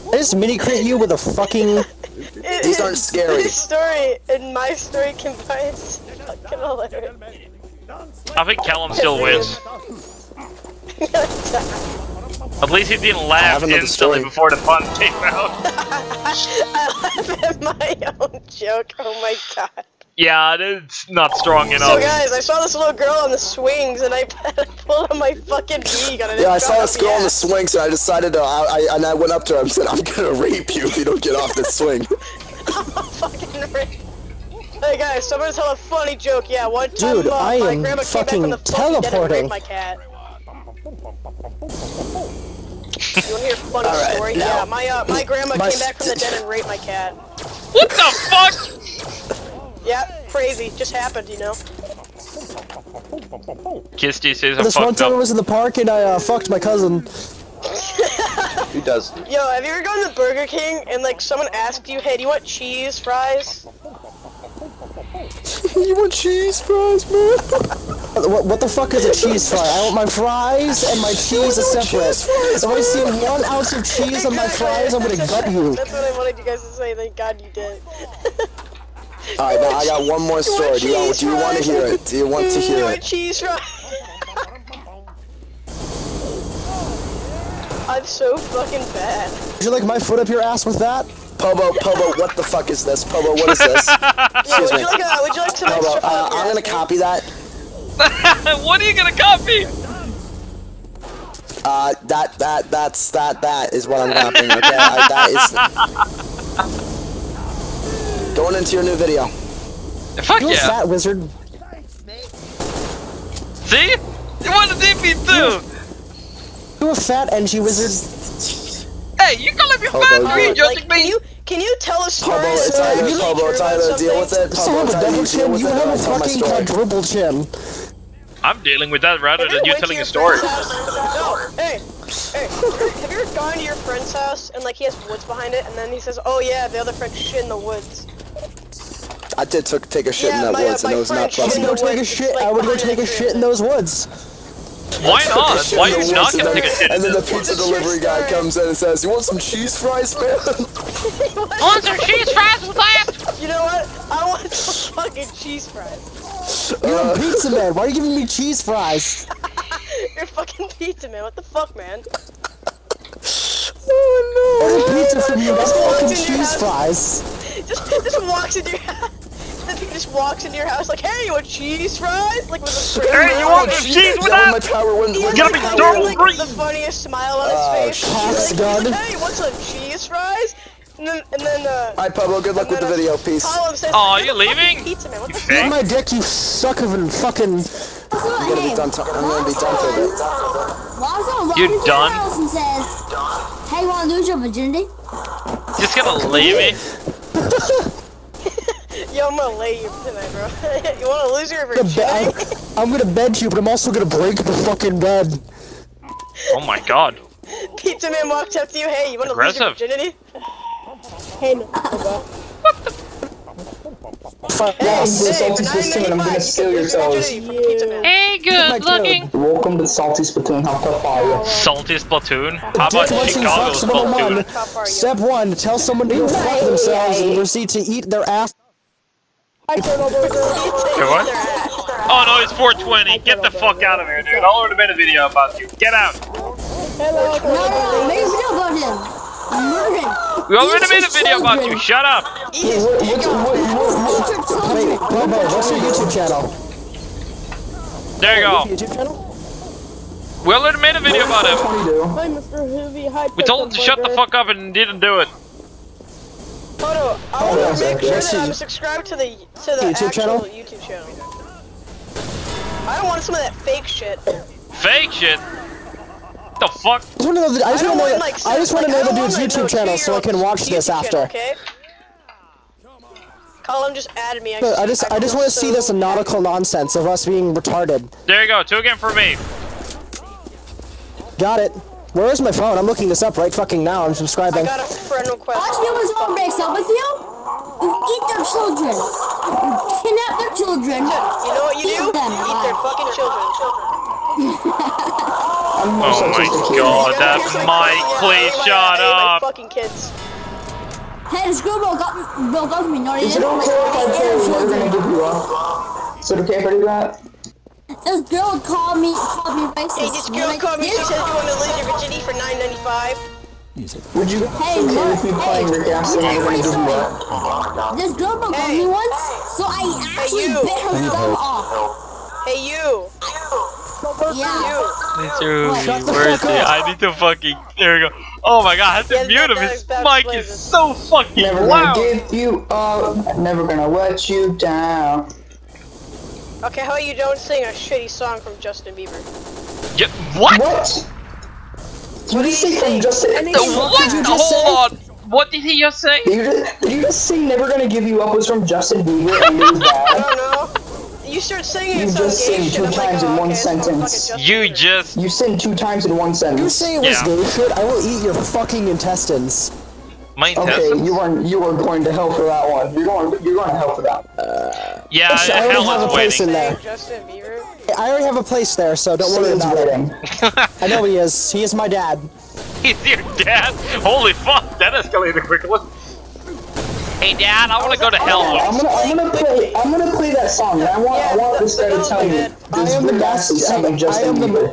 I just mini crit you with a fucking. These aren't scary. His story and my story combined is fucking hilarious. I think Calem still wins. At least he didn't laugh instantly before the pun came out. I laugh at my own joke. Oh my god. Yeah, it's not strong enough. So guys, I saw this little girl on the swings and I pulled on my fucking BB gun and Yeah, I saw this girl on the swings, and I decided to. I went up to her and said, "I'm gonna rape you if you don't get off this swing." I'm a fucking rape. Hey guys, so I'm gonna tell a funny joke. Yeah, one time Dude, I my am grandma came back from the fucking dead and teleporting. raped my cat. You wanna hear a funny story? Yeah, my grandma came back from the dead and raped my cat. What the fuck? Yeah, crazy. Just happened, you know. Kisty says I'm This one fucked time I up. was in the park and I fucked my cousin. Who does? Yo, have you ever gone to Burger King and like someone asked you, hey, do you want cheese fries? You want cheese fries, man? What the fuck is a cheese fry? I want my fries and my cheese is separate. If I see 1 ounce of cheese on my fries, I'm gonna gut you. That's what I wanted you guys to say. Thank God you did. Alright, now I got one more story. Do you want to hear it? Do you want to hear it? Cheese fries. I'm so fucking bad. Would you like my foot up your ass with that? Pobo, what the fuck is this? Pobo, what is this? Excuse me. Would you like some Pobo, extra I'm gonna copy that. What are you gonna copy? That is what I'm copying, okay? That is... Going into your new video. Fuck You a yeah. fat wizard. See? You want to beat me too? You a fat NG wizard. Hey, you calling me fat for you judging me? Can you tell a story? Pobo, it's either deal with it. You have a double chin, you have a fucking quadruple chin. I'm dealing with that rather than you telling a story. No, hey, have you ever gone to your friend's house and like he has woods behind it and then he says, oh yeah, the other friend shit in the woods? I did take a shit in that woods and it was not pleasant. I would go take a shit. I would go take a shit in those woods. Why not? Why are you not gonna take a shit? And then the pizza delivery guy comes in and says, "You want some cheese fries, man?" Want some cheese fries with that? You know what? I want some fucking cheese fries. You're a pizza man. Why are you giving me cheese fries? You're a fucking pizza man. What the fuck, man? Oh no! Order pizza from you. That's fucking cheese fries. Just walks into your house. Then he just walks into your house like, hey, you want cheese fries? Like with a Hey, you want some cheese with that? My power wouldn't Gotta be normal like, green. the funniest smile on his face. He's like, hey, you want some cheese fries? And then Alright, Pablo, good luck with the video. Peace. Oh, you leaving? Pizza man, what the Eat my dick, you suck of a fucking. I'm gonna be done for a bit. You done? And says, hey, you wanna lose your virginity? Just gonna leave me? Yo, I'm gonna lay you tonight, bro. You wanna lose your virginity? I'm gonna bed you, but I'm also gonna break the fucking bed. Oh my god. Pizza man walks up to you, hey, you wanna lose your Aggressive. virginity? Hey, no. Salty Splatoon, I'm gonna steal your toes. Hey, good looking. Welcome to Salty Splatoon, how tough are you? Salty Splatoon? How about Chicago Splatoon? Step 1, tell someone to go fuck themselves and proceed to eat their ass. What? Oh no, it's 420. Get the fuck out of here, dude. I already made a video about you. Get out. No, make a video about him. We already made a video about you. Shut up. Wait, Bobo, what's your YouTube channel? There you go. YouTube channel? We already made a video about him. Hi, Mr. Hoovy. Hi, We told him to shut the fuck up and didn't do it. Photo, I want to make sure that I'm subscribed to the YouTube actual channel? YouTube channel. I don't want some of that fake shit. Fake shit? What the fuck? I just want to know the dude's YouTube channel so I can watch this after. Okay? Calem just added me. I just want to see this nautical nonsense of us being retarded. There you go. 2 again for me. Got it. Where is my phone? I'm looking this up right fucking now. I'm subscribing. I got a friend request. Watch humans all breaks up with you. You eat their children. You kidnap their children. You know what you do? Them. Eat their fucking children. Oh my god, that's Mike. Please shut up. Fucking kids. Hey, this girl broke up with me. No, Is it okay if I say we're gonna give you up? Is it okay if I do that? This girl called me racist. Hey, this girl called me. She said you want to lose your virginity for $9.95. Would you okay with me playing Rick Astley and we're gonna give you up? This girl broke up with me once, so I actually bit her thumb off. Hey, you. Yeah. Where is he? I need to fucking. There we go. Oh my god, I have to mute him. His mic is so fucking never loud. Never gonna give you up. Never gonna let you down. Okay, how about you don't sing a shitty song from Justin Bieber? Yeah, what? What? What did you say from Justin? What? Hold on. What did he just say? Did you just say "Never Gonna Give You Up" was from Justin Bieber and it was bad? I don't know. You start singing You just sing 2 times in one sentence. You sing 2 times in one sentence. You say it was gay shit? I will eat your fucking intestines. My intestines? Okay, you are going to hell for that one. You're going to hell for that. Yeah, I already have a place in there. Justin Bieber? I already have a place there, so don't worry about it. I know he is. He is my dad. He's your dad? Holy fuck, that escalated quickly. Hey dad, I want to go to hell. I'm gonna play that song, and I want this guy to tell me. I am the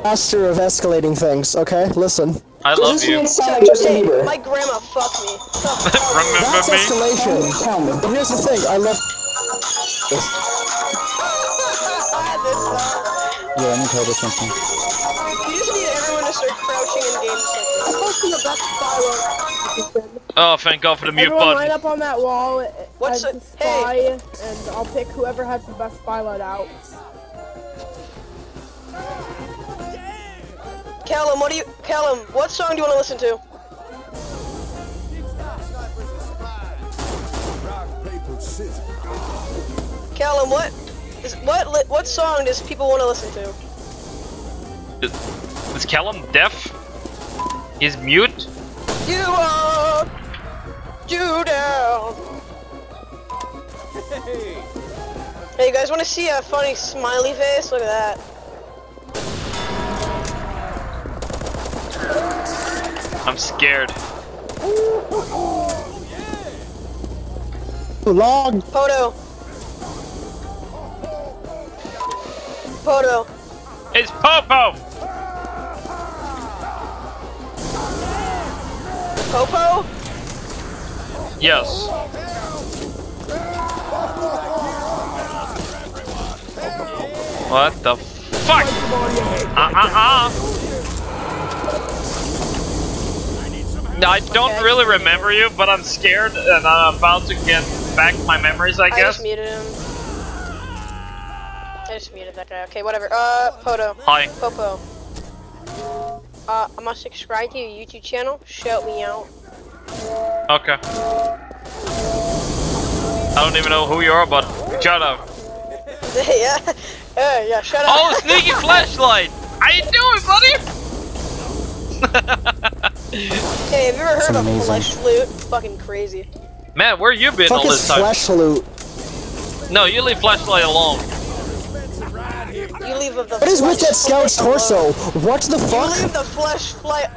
master of escalating things. Okay, listen. I love you. Like my grandma fucked me. Remember me? Escalation. Tell me. But here's the thing. I love. Yeah, let me tell you something. You just need everyone to start crouching in games like this. Oh, thank God for the mute Everyone button. line up on that wall What's as the spy, and I'll pick whoever has the best spy loadout. Calem, what song do you want to listen to? Calem, what song does people want to listen to? Is Calem deaf? He's mute? You up, you down. Hey, you guys want to see a funny smiley face? Look at that. I'm scared. Log. Poto. It's Popo! Popo? Yes. What the fuck? I don't really remember you, but I'm scared and I'm about to get back my memories, I guess. I just muted him. I just muted that guy. Okay, whatever. Poto. Hi. Popo. I'm gonna subscribe to your YouTube channel. Shout me out. Okay. I don't even know who you are, but shut up. yeah, shut up. Oh, sneaky flashlight! How you doing, buddy? Hey, have you ever heard of flesh loot? Fucking crazy. Man, where you been all this time? Flesh loot. No, you leave flashlight alone. You leave the What is with that scout's torso? What the fuck? You leave the flashlight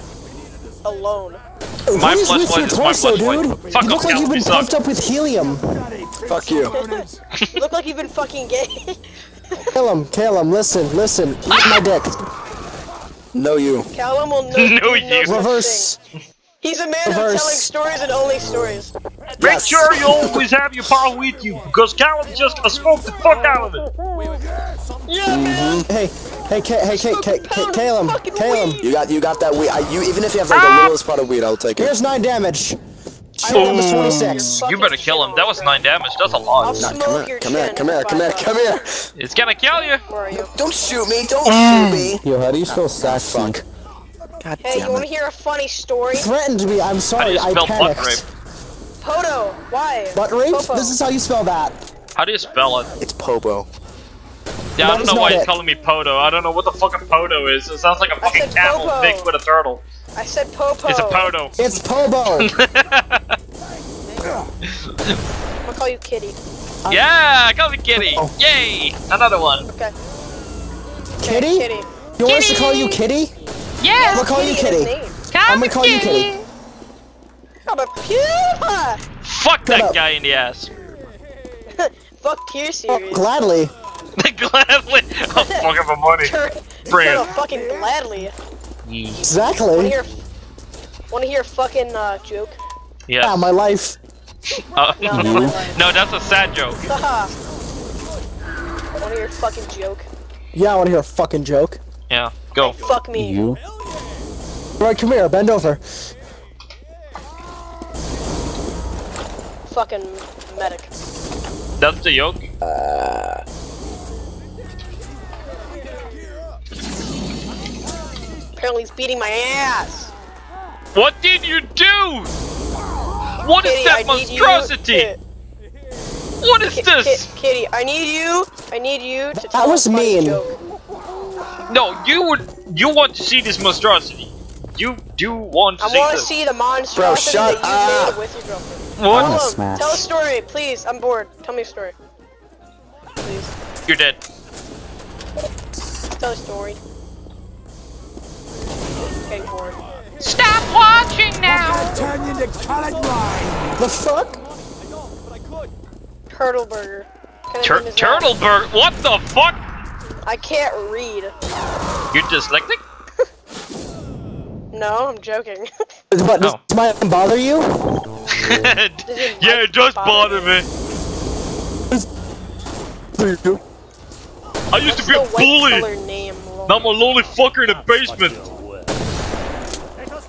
alone. My What is with your flashlight is my torso, flashlight. dude? Fuck You look off, like you've Calem, been you suck. pumped up with helium. Fuck you. You look like you've been fucking gay. Calem, listen. Eat my dick. No, you. Calem will No, do you. such Reverse. thing. He's a man of Reverse. telling stories and only stories. Make sure you always have your power with you, because Calem just smoked the fuck out of it. Yeah, man. Hey, Calem. You got that weed. Even if you have like the littlest pot of weed, I'll take it. Here's 9 damage. That was 26. You better kill him. That was 9 damage. That's a lot. I'll Nah, smoke your come here. chin for $5. It's gonna kill you. Where are you? Don't shoot me. Don't shoot me. Yo, how do you spell sassy? Fuck. God Hey, you damn wanna it. hear a funny story? Threatened me. I'm How do sorry. you I spell butt rape? panicked. Poto, why? Butt rape? Popo. This is how you spell that. How do you spell it? It's Popo. Yeah, I That don't is know not why he's it. calling me Poto. I don't know what the fuck a Poto is. It sounds like a fucking said camel Popo. mixed with a turtle. I said Popo. It's a Poto. It's Pobo. I'm gonna call you Kitty. Yeah, call me Kitty. Yay! Another one. Okay. Kitty? Kitty. You want us to call you Kitty? Yeah. I'm gonna call you Kitty in Kitty. his name. I'm gonna call you Kitty. I'm a PewDiePie. Fuck Shut that up. guy in the ass. Fuck Peer series. Gladly. Gladly. I'll fuck him for money. Bring No, it. fucking gladly. Exactly. Wanna hear a fucking joke? Yes. Yeah, my life. No, that's a sad joke. Haha. Wanna hear a fucking joke? Yeah, I wanna hear a fucking joke. Yeah, go. Fuck me. Right, come here, bend over. Fucking medic. That's the joke? Apparently he's beating my ass. What did you do? What is Kitty, that I need you monstrosity? to- What is this? Kitty, I need you to That tell was a funny mean. joke. No, you want to see this monstrosity. You do want to I see want to this. see the monstrosity shut that you up. made with your girlfriend. What? Tell him. Tell a story, please. I'm bored. Tell me a story. Please. You're dead. Tell a story. Okay, bored. Stop watching now! Turn you into colored wine. The fuck? Turtle burger. Kind of name is that? Turtleberg? What the fuck? I can't read. You're dyslexic? No, I'm joking. But does Oh. my bother you? Yeah, it does bother me. I used to be a What's the white bully. color name? Now I'm a lonely fucker in the basement.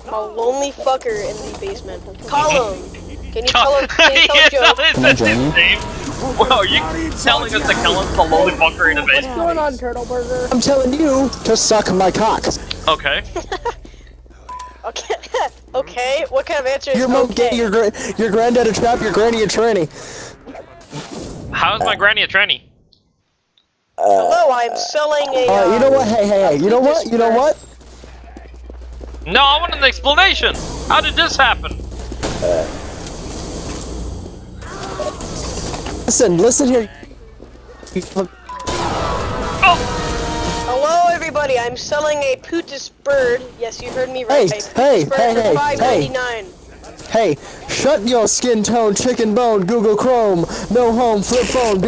I'm a lonely fucker in the basement. Calem! Can you tell a joke? That's his name. Well, are you telling us that Calem's a lonely fucker in the What's basement? going on, Turtle Burger? I'm telling you to suck my cock. Okay. Okay. Okay. What kind of answer is Your mom okay? get your granddad a trap, your granny a tranny. How's my granny a tranny? Hello, I'm selling a. You know what? Hey, you know what? You know what? No, I want an explanation. How did this happen? Listen here. Oh, Hello, everybody. I'm selling a Pootis bird. Yes, you heard me right. Hey, Bird hey, for hey, $5.99. Hey, shut your skin tone, chicken bone, Google Chrome, no home, flip phone,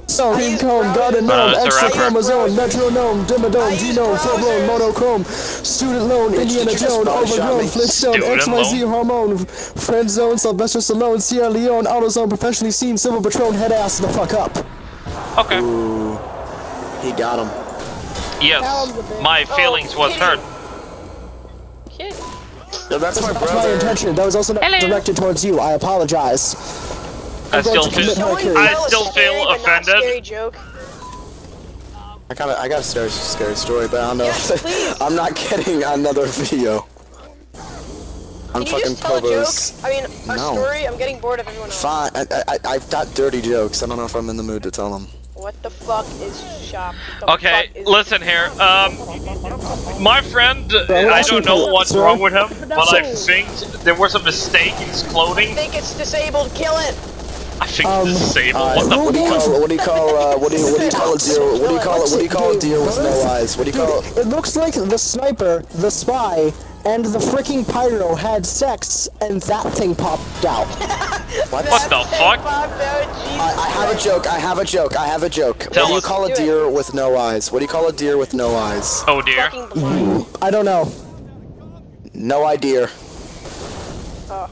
so green cone, garden gnome, it's a extra rapper. chromosome, metronome, dimmadome, genome, full blown, monochrome, student loan, Indiana you just Jones, body shot overgrown, me? Flintstone, Student XYZ hormone, friend zone, Sylvester Stallone, Sierra Leone, AutoZone, professionally seen, civil patron, head ass the fuck up. okay. He got him. Yes, my feelings was hurt. Kid. Yo, that's my That's my brother. intention. That was also not directed towards you. I apologize. I still to commit feel. harakiri. I Tell a still scary feel but not offended. Scary joke. I got a scary story, but I don't know. Yes, please. I'm not getting another video. I'm Can you fucking just tell a Pobo's. joke? I mean, a No. story? I'm getting bored of everyone else. Fine. I've got dirty jokes. I don't know if I'm in the mood to tell them. What the fuck is shop? The Okay, fuck is listen here. My friend, I don't know what's wrong with him, but I think there was a mistake in his I clothing. think it's disabled. Kill it. I think disabled. What the what do you call a deer? What do you call a deer with no eyes? What do you call it? It looks like the sniper, the spy, and the freaking pyro had sex, and that thing popped out. What the fuck? I have a joke. What do you call a deer with no eyes? What do you call a deer with no eyes? Oh dear. I don't know. No idea. Oh.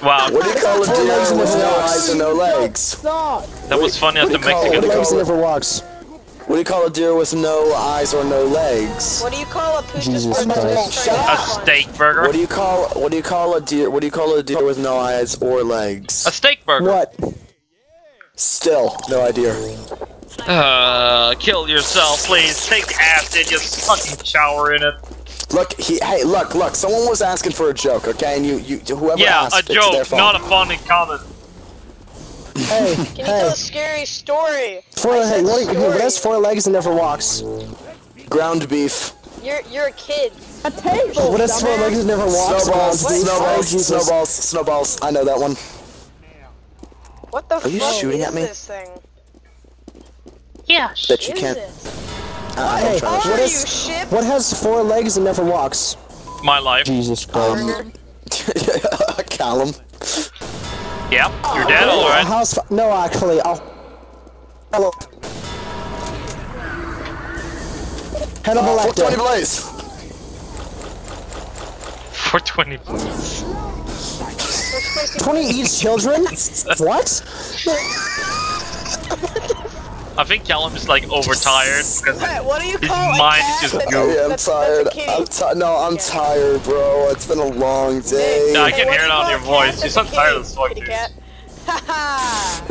Wow. What do you call a deer with no eyes and no legs? That was funny as the Mexican. Legs never walks. What do you call a deer with no eyes or no legs? What do you call a Jesus Christ. A steak burger. What do you call a deer with no eyes or legs? A steak burger. What? Still, no idea. Kill yourself, please. Take acid, just fucking shower in it. Look, look. Someone was asking for a joke, okay? And whoever asked, a it's their joke, fault. not a funny comment. Hey, Can you tell a scary story? What has 4 legs and never walks? Ground beef. You're a kid. A table. What has 4 legs and never walks? Snowballs. I know that one. What the fuck you shooting is at me? this thing? Yeah. That you can't. Hey, Ship? what has 4 legs and never walks? My life. Jesus Christ. Calem. Yep, you're dead, alright. No, actually, Hello. Hannibal Lecter. 420 Blaze. 420. 20 eats children? What? I think Calem is like overtired because What do you his call mind is just go. Yeah, I'm tired. I'm tired, bro. It's been a long day. No, I can hear it on your voice. You sound tired as fuck, dude. Haha.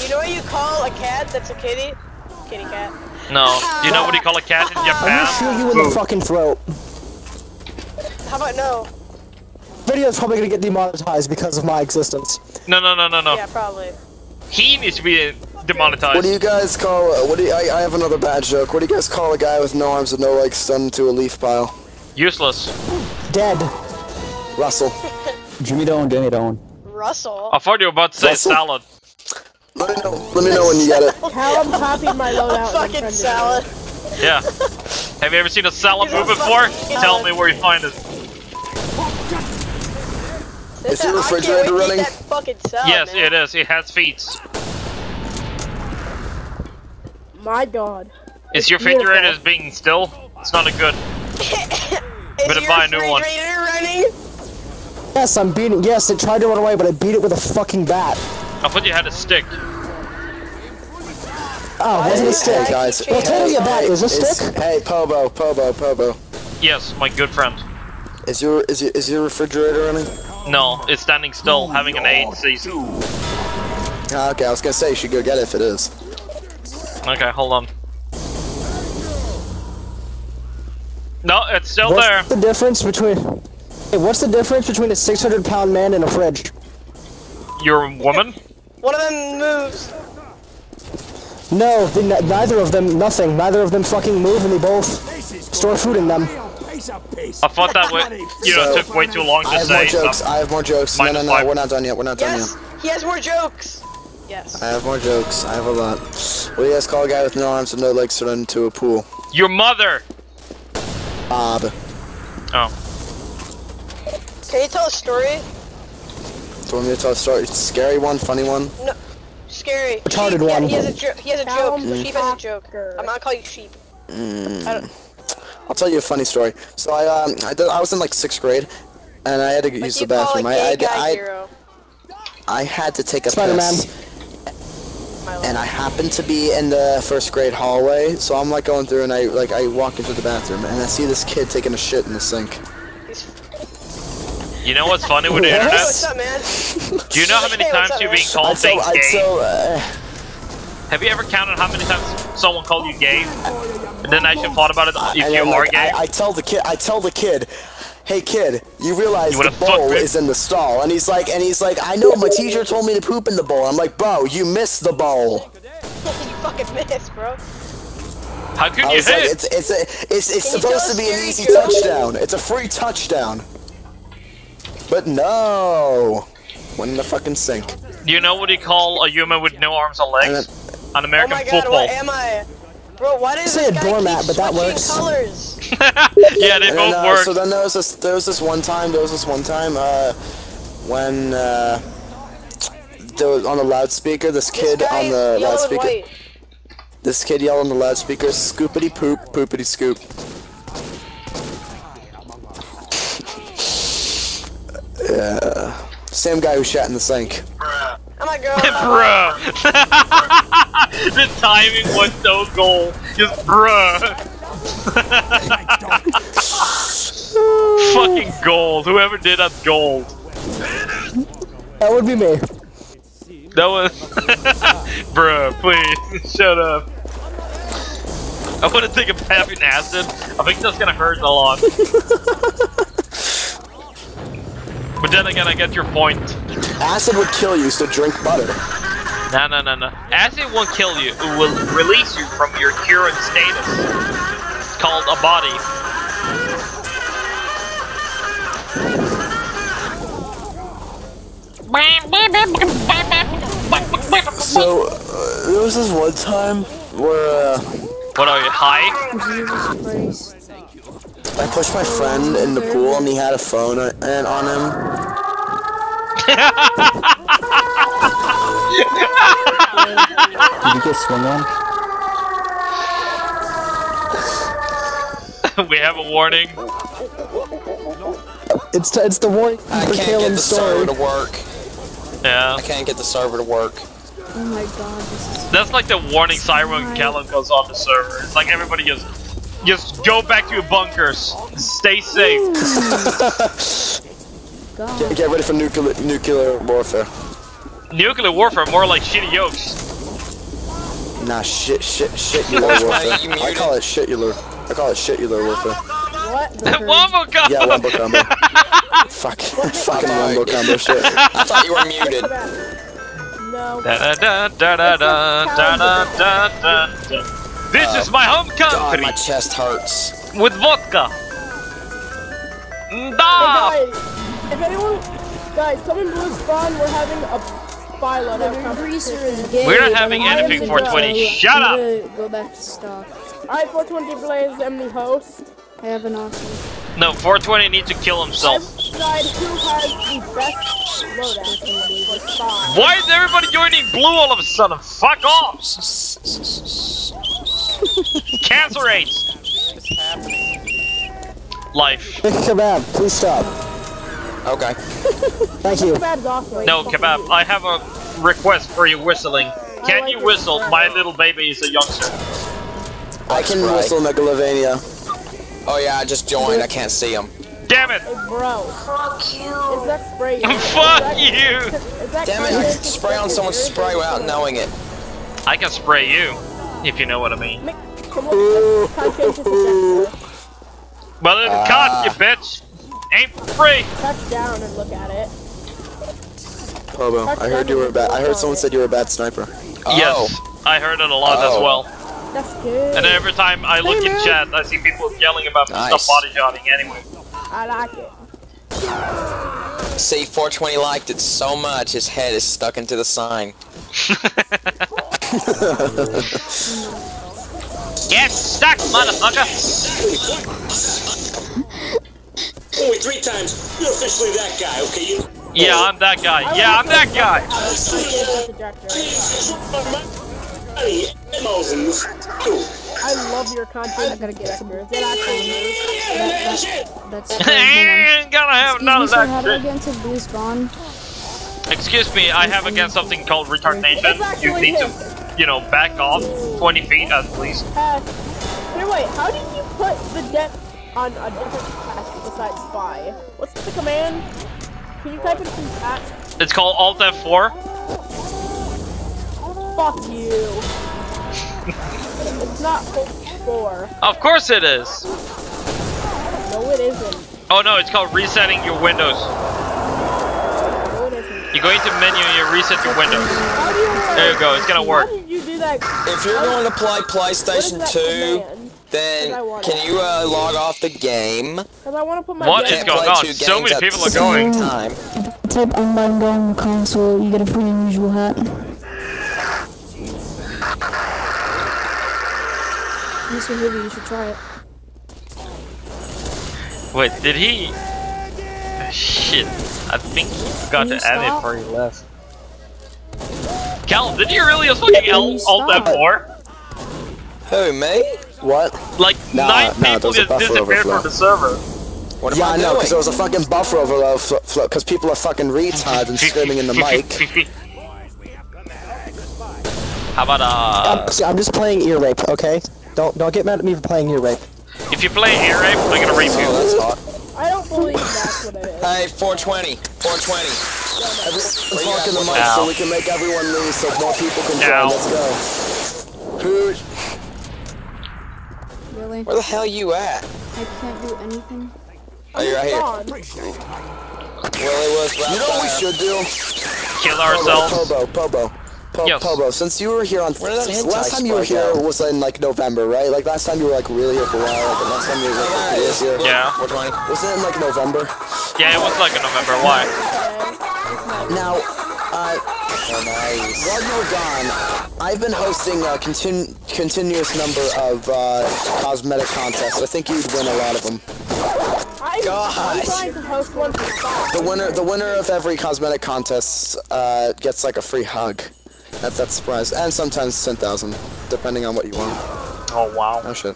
You know what you call a cat that's a kitty? Kitty cat. No. Do you know what you call a cat in I'm Japan? gonna shoot you in the fucking throat. How about no? Video's probably gonna get demonetized because of my existence. No. Yeah, probably. He needs to be demonetized. What do you guys call? I have another bad joke. What do you guys call a guy with no arms and no legs stunned into a leaf pile? Useless. Dead. Russell. Jimmy Doan. Russell. I thought you were about to say Russell? salad. Let me know when you get it. Calem copied my loadout. Fucking salad. Yeah. Have you ever seen a salad move before? Tell me where you find it. Is your refrigerator running? That fucking salad, Yes, man. it is. It has feet. My God. Is your refrigerator being still? It's not a good. Better buy a new one. Is your refrigerator running? Yes, I'm beating. Yes, it tried to run away, but I beat it with a fucking bat. I thought you had a stick. Oh, wasn't a stick, guys. Well, technically a bat is a stick. Hey, Pobo. Yes, my good friend. Is your refrigerator running? No, it's standing still, having an 8 season. Okay, I was gonna say you should go get it if it is. Okay, hold on. No, it's still there. What's the difference between? Hey, what's the difference between a 600-pound man and a fridge? You're a woman? One of them moves. No, neither of them. Nothing. Neither of them fucking move, and they both store food in them. I thought that took way too long to say. I have more jokes. No, we're not done yet. Yes, he has more jokes. Yes. I have more jokes. I have a lot. What do you guys call a guy with no arms and no legs thrown into a pool? Your mother! Bob. Oh. Can you tell a story? Do you want me to tell a story? It's a scary one, funny one? No. Scary. Retarded sheep. one. Yeah, he has a joke. Sheep has a joke. I'm not calling you sheep. I'll tell you a funny story. So I was in like 6th grade, and I had to use the bathroom. I had to take a piss, and I happened to be in the 1st grade hallway. So I'm like going through, and I walk into the bathroom, and I see this kid taking a shit in the sink. You know what's funny with the internet? What's up, man? Do you know how many times you're being called gay? Have you ever counted how many times someone called you gay? And then I actually thought about it if you are gay? I tell the kid, hey kid, you realize the bowl is in the stall, and he's like, I know, my teacher told me to poop in the bowl. I'm like, bro, you missed the bowl. You fucking missed, bro. How could you hit? It's supposed to be an easy touchdown. It's a free touchdown. But no. Went in the fucking sink. Do you know what you call a human with no arms or legs? On American oh my God, football. What am I? Bro, why does Say this a guy doormat, keep but that switching works. colors? Yeah, they both work. So then there was this one time, when there was on the loudspeaker, this kid on the loudspeaker. This kid yelled on the loudspeaker, "Scoopity poop, poopity scoop." Yeah. Same guy who shat in the sink. Oh my God. Bruh. The timing was so gold. Just bruh. Fucking gold. Whoever did that gold. That would be me. That was bruh, please shut up. I want to take a bath in acid. I think that's gonna hurt a lot. But then again, I get your point. Acid would kill you, so drink butter. No. Acid won't kill you. It will release you from your current status. It's called a body. So, there was this one time where, What are you, high? I pushed my friend in the pool and he had a phone on him. Did you get swung on? We have a warning. It's the warning I for can't get the Calem's story. server to work. Yeah. I can't get the server to work. Oh my God, this is... That's like the warning siren when Calem goes on the server. It's like everybody just go back to your bunkers. Stay safe. Get ready for nuclear warfare. Nuclear warfare, more like shitty yokes. Nah, shit-ular warfare. I call it shit-ular. I call it shit-ular warfare. What? Wombo combo! Yeah, wombo combo. Fucking wombo combo shit. I thought you were muted. No. This is my home God, country my chest hurts. with vodka. Hey Da! guys, if anyone, guys, come in Blue Spawn. We're having a spy loadout. We're not having anything for 20. Shut up! Go back to stock. Alright, 420 Blaze, I'm the host. I have an awesome. No, 420 needs to kill himself. Decide who has the best loadout. For spy. Why is everybody joining blue all of a sudden? Fuck off! Cancer rates! Life. Big Kebab, please stop. Okay. Thank you. Kebab's awesome. No, Kebab, I have a request for you whistling. Can you whistle? My little baby is a youngster. I can whistle Megalovania. Oh yeah, I just joined. I can't see him. Damn it! Hey, bro. Fuck you. Is that spray? Fuck you! Is that Damn it! Spray on someone's spray without knowing it. I can spray you, if you know what I mean. Well then, cut, you bitch! Ain't free! Touch down and look at it. Hobo, I heard you were bad. I heard someone said you were a bad sniper. Yes, I heard it a lot as well. That's good. And every time I look in chat, I see people yelling about stuff body shotting anyway. I like it. See, 420 liked it so much, his head is stuck into the sign. Get stuck, motherfucker! Only 3 times. You're officially that guy, okay? Yeah, I'm that guy. Yeah, I'm that guy! I love your content. I gotta get extras. That's Ain't gonna have none of how do I that get into Blue Spawn? shit. Excuse me, I have against something called retardation. You need to, you know, back off 20 feet at least. Hey, wait, how did you put the deck on a different task besides spy? What's the command? Can you type it in chat? It's called Alt F4. Fuck you. It's not 4. Of course it is. No, it isn't. Oh no, it's called resetting your windows. No, it isn't. You go into menu and you reset your windows. How do you There you go, it's gonna work. How did you do that? If you're going to play PlayStation 2, then can you log off the game? Because I want to put my What deck is going on? So many people are going. Time. type unbind go on the console, you get a free unusual hat. Mr. Heavy, you should try it. Wait, did he? Shit, I think he forgot to add it before he left. Calem, did you really just fucking alt F4? Who, me? What? Like, Nah, 9 nah, people there's a just buffer disappeared overflow. from the server. What am Yeah, I I know, because there doing? was a fucking buffer overload because people are fucking retards and screaming in the mic. How about I'm just playing ear rape, okay? Don't get mad at me for playing ear rape. if you play air rape, I'm gonna rape you. Oh, that's hot. I don't believe that's what it is. Hey, 420. 420. Let's talk in the mic so we can make everyone leave so more people can join. Let's go. Hoot. Really? Where the hell you at? I can't do anything. Oh, you're right here. Well, it was right You know what we should do? Kill ourselves. Pobo, since you were here on Where did that hentai last time you were spike here out? was in like November, right? Like last time you were like really here for a while. Like the last time you were like here. Yeah. 420. Was it in like November? Yeah, it was like in November. Why? Now, Oh, nice. while you were gone, I've been hosting a continuous number of cosmetic contests. I think you'd win a lot of them. I'm trying to host one for Scott. The winner of every cosmetic contest gets like a free hug. That's the prize, and sometimes 10,000, depending on what you want. Oh wow. Oh shit.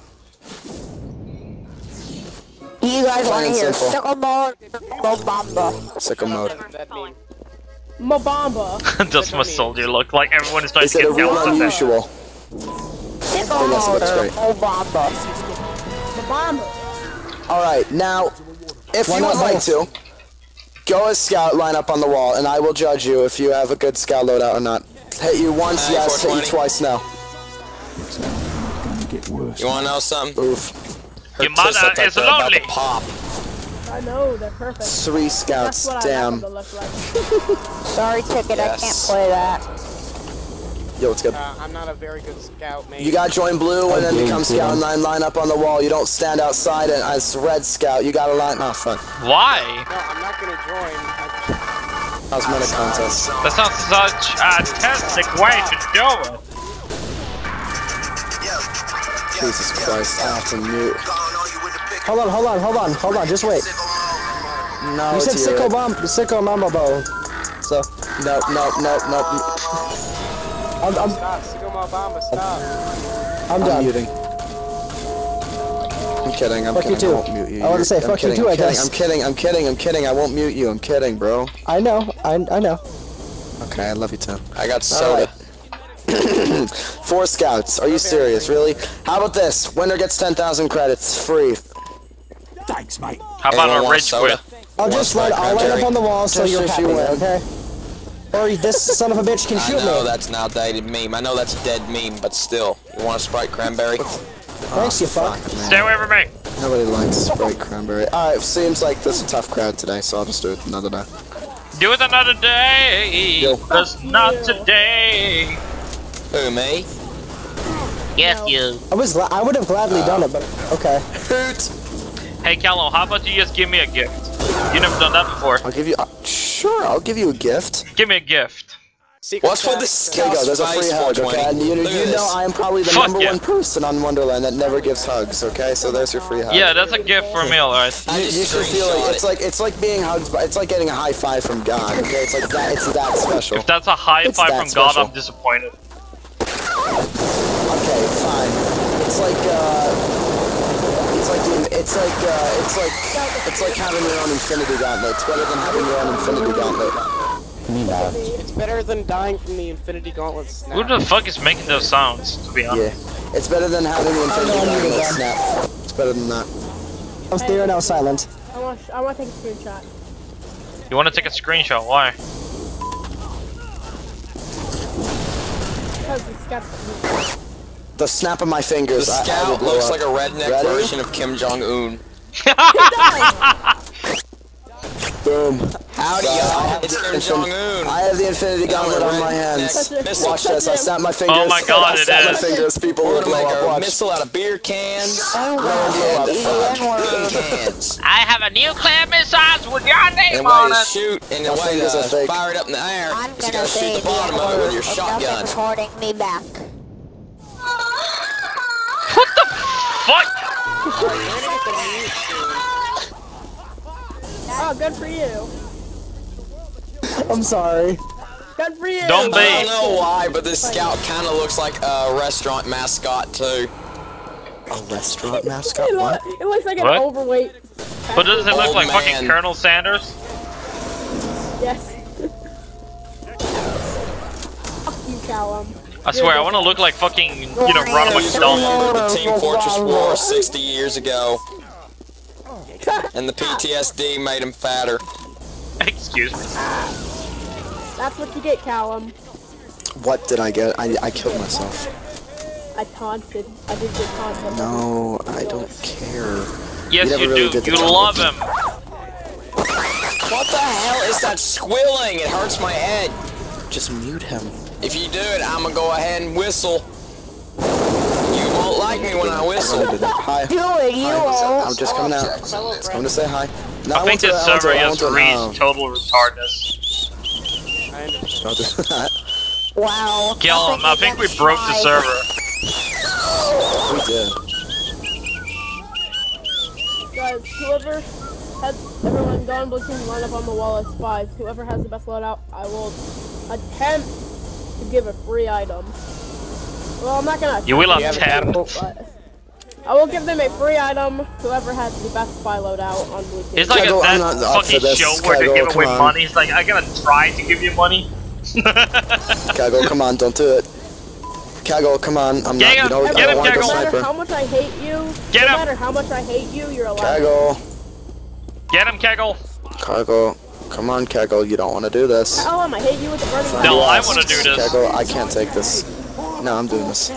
You guys want to hear simple. sickle mode? Mobamba. Sicko mode. Mobamba. Does my soldier look like everyone is trying Is to it a get real down with that? unusual? Sickle yes, it mode looks or great. Mobamba. Mobamba. Alright, now, if you would like to, go as scout, line up on the wall, and I will judge you if you have a good scout loadout or not. Hit you once, yes, hit you twice, no. You wanna know something? Oof. Her Your mother tits look like is they're about lonely. to pop. I know, they're perfect. 3 scouts, That's what I damn. have on the left, right. Sorry, Ticket, I can't Yes. play that. Yo, what's good? I'm not a very good scout, mate. You gotta join blue and then become scout and line up on the wall. You don't stand outside and as red scout. You gotta line. Oh fuck. Why? No, I'm not gonna join. Cosmetic contest. That's not such a fantastic way to do it. Jesus Christ, I have to mute. Hold on, just wait. No, You said it's sicko mama bow. So, no. Stop, Sickle Mobamba, stop. I'm done. muting. I'm kidding. Fuck you too. I won't mute you. I wanna say fuck you too, I guess. I'm kidding. I won't mute you. I'm kidding, bro. I know. Okay, I love you too. I got soda. 4 scouts. Are you serious? Really? How about this? Winner gets 10,000 credits, free. Thanks, mate. How about Anyone a want rage soda? quit? I'll line up on the wall so Just you're if happy, you win. okay? Or this son of a bitch can I shoot know me. that's an outdated meme. I know that's a dead meme, but still. You want a Sprite Cranberry? Thanks, you fuck. Stay away from me. Nobody likes Sprite Cranberry. Alright, seems like this is a tough crowd today, so I'll just do it another day. Do it another day. Yo. Cause not today. Who, me? Yes, you. I would have gladly done it, but okay. Hey, Calem, how about you just give me a gift? You never done that before. I'll give you. Sure, I'll give you a gift. Give me a gift. What's with the There you scouts? go. There's a free hug. Okay, and you know I am probably the Fuck number yeah. one person on Wonderland that never gives hugs. Okay, so there's your free hug. Yeah, that's a gift for me, alright. You should feel like it's like being hugged. It's like getting a high five from God. Okay, it's like that. It's that special. If that's a high It's five that from God, special. I'm disappointed. Okay, fine. It's like having your own Infinity Gauntlet. It's better than having your own Infinity Gauntlet. It's better than dying from the Infinity Gauntlet snap. Who the fuck is making those sounds, to be honest? Yeah, it's better than having the Infinity Gauntlet snap. It's better than that. I'm there now, silent. I want to take a screenshot. You wanna take a screenshot, why? Because the scout. The snap of my fingers. The I will scout blow looks up. like a redneck Ready? version of Kim Jong-un. Boom. Howdy, y'all. It's Kim Jong-un. I have the infinity gauntlet on my hands. Watch this. I snap my fingers. Oh my god, I snap my fingers. People will blow up. Watch. Missile out of beer cans. I have a nuclear missile with your name and on it. Shoot, and the way to fire it up in the air, I'm you gonna gotta shoot the bottom of it with your shotgun. Nothing's holding me back. What the fuck? Oh, good for you. I'm sorry. Good for you. Don't be. I don't know why, but this scout kind of looks like a restaurant mascot too. A restaurant mascot? What? It looks like an What? overweight. But does it look Old like man. fucking Colonel Sanders? Yes. Fuck you, Calem. I swear, I want to look like fucking, you know, Ronald McDonald. The Team Fortress War 60 years ago, and the PTSD made him fatter. Excuse me. That's what you get, Calem. What did I get? I killed myself. I taunted. I did get taunted. No, I don't care. Yes, never you really do. did the You job. love him. What the hell is that squealing? It hurts my head. Just mute him. If you do it, I'm gonna go ahead and whistle. You won't like me when I whistle. Hi. Do it, you won't. I'm just coming out. Just coming to say hi. No, I think this server has reached total retardness. Don't do that. Wow. Calem, I think we broke the server. We did. Guys, whoever has everyone go and can line up on the wall as spies. Whoever has the best loadout, I will attempt to give a free item. Well, I'm not gonna. You will attempt. But I will give them a free item. Whoever has the best spy loadout on Blue Team. It's like Kegel, I'm that not up fucking for this. show where they Kegel, give away come on. money. It's like, I'm gonna try to give you money. Kegel, come on, don't do it. Kegel, come on. I'm not. You know, I Get don't him, want to go Kegel. No matter sniper. how much I hate you, Get no him. matter how much I hate you, you're allowed. Kegel. Get him, Kegel. Kegel. Come on, Kegel. You don't want to do this. Calem, I hate you with the burning No, light. I want to do this. Kegel, I can't take this. No, I'm doing this.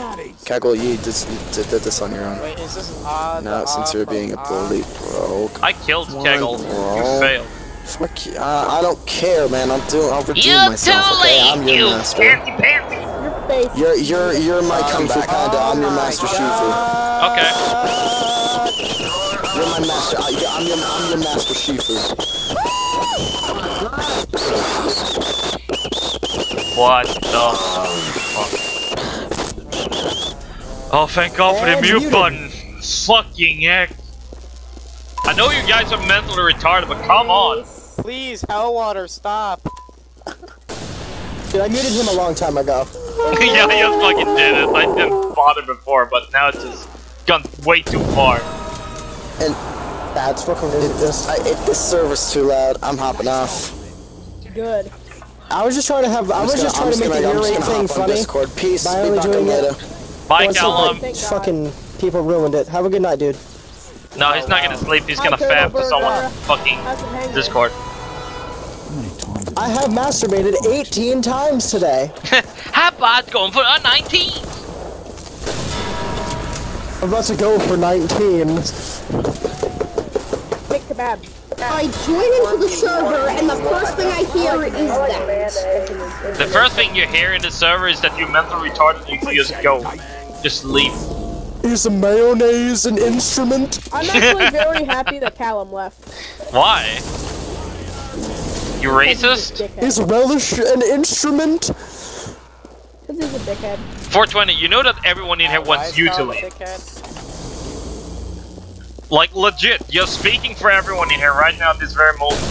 Kegel, you did this on your own. Wait, is this odd? No, since you're being a bully, bro. I killed Kegel. Bro. You failed. Fuck you. I don't care, man. I'll redeem myself. Okay, I'm your master. Your face. You're my Kung Fu Panda. I'm your master Shifu. Okay. You're my master. I'm your master Shifu. What the fuck? Oh, thank God for the mute button. Fucking heck. I know you guys are mentally retarded, but come on. Please, Hellwater, stop. Dude, I muted him a long time ago. Yeah, you fucking did it. I didn't bother before, but now it's just gone way too far. And that's fucking ridiculous. This server's too loud. I'm hopping off. Good. I was just trying to have. I was just trying to make the ear raid thing funny. Discord. Peace. By Be only back doing later. it. Bye, Once Calem. the fucking people ruined it. Have a good night, dude. No, he's not gonna sleep. He's gonna fab for someone fucking Discord. I have masturbated 18 times today. How about going for a 19? I'm about to go for 19. Big kebab. I join into the server, and the first thing I hear is that. The first thing you hear in the server is that you're mentally retarded and you just go. Just leave. Is mayonnaise an instrument? I'm actually very happy that Calem left. Why? You racist? Is relish an instrument? Because he's a dickhead. 420, you know that everyone in here wants you to leave. Like, legit, you're speaking for everyone in here right now at this very moment.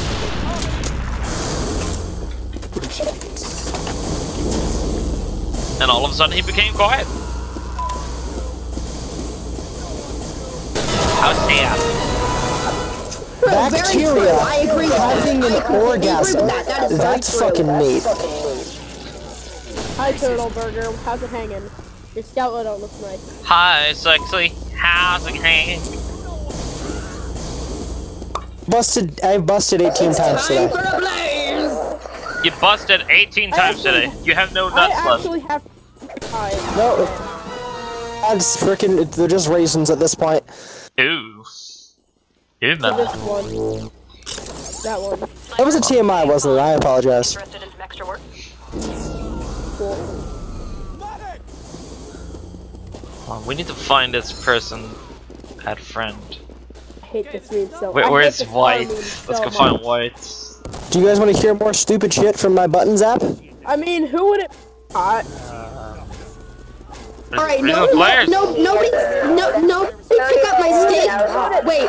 And all of a sudden he became quiet. How sad. Bacteria I agree with having an orgasm. That's fucking neat. Hi, Turtle Burger. How's it hanging? Your scout loadout looks nice. Hi, sexy. How's it hanging? I've busted 18 times today. You busted 18 times today. You have no nuts I left. actually have time. No. That's freaking. They're just raisins at this point. Ooh. Ew, For man. this one. That one. That was a TMI, wasn't it? I apologize. We need to find this person. Add friend. I hate this meme so Wait, where's White? Let's go find White. Do you guys want to hear more stupid shit from my buttons app? I mean, who would it? Alright, nobody pick up my steak. Wait,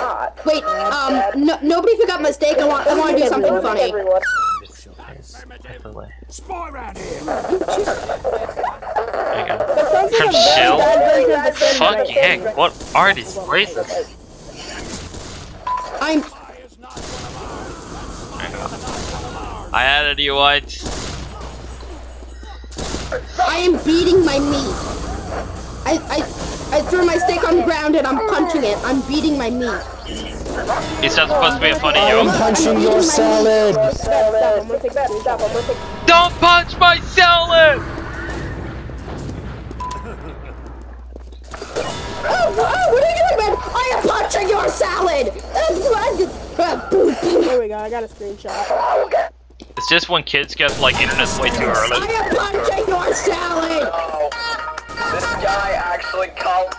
nobody pick up my steak. I want to do something funny. Spy around here. From Shell? Fucking heck, what are these places? I added you, White. I am beating my meat. I threw my steak on the ground and I'm punching it. I'm beating my meat. Is that supposed to be a funny joke? I'm punching your salad. Don't punch my salad! What are you doing, man? I am punching your salad! There we go, I got a screenshot. It's just when kids get like internet way too early. I am punching your salad! Oh, this guy actually called.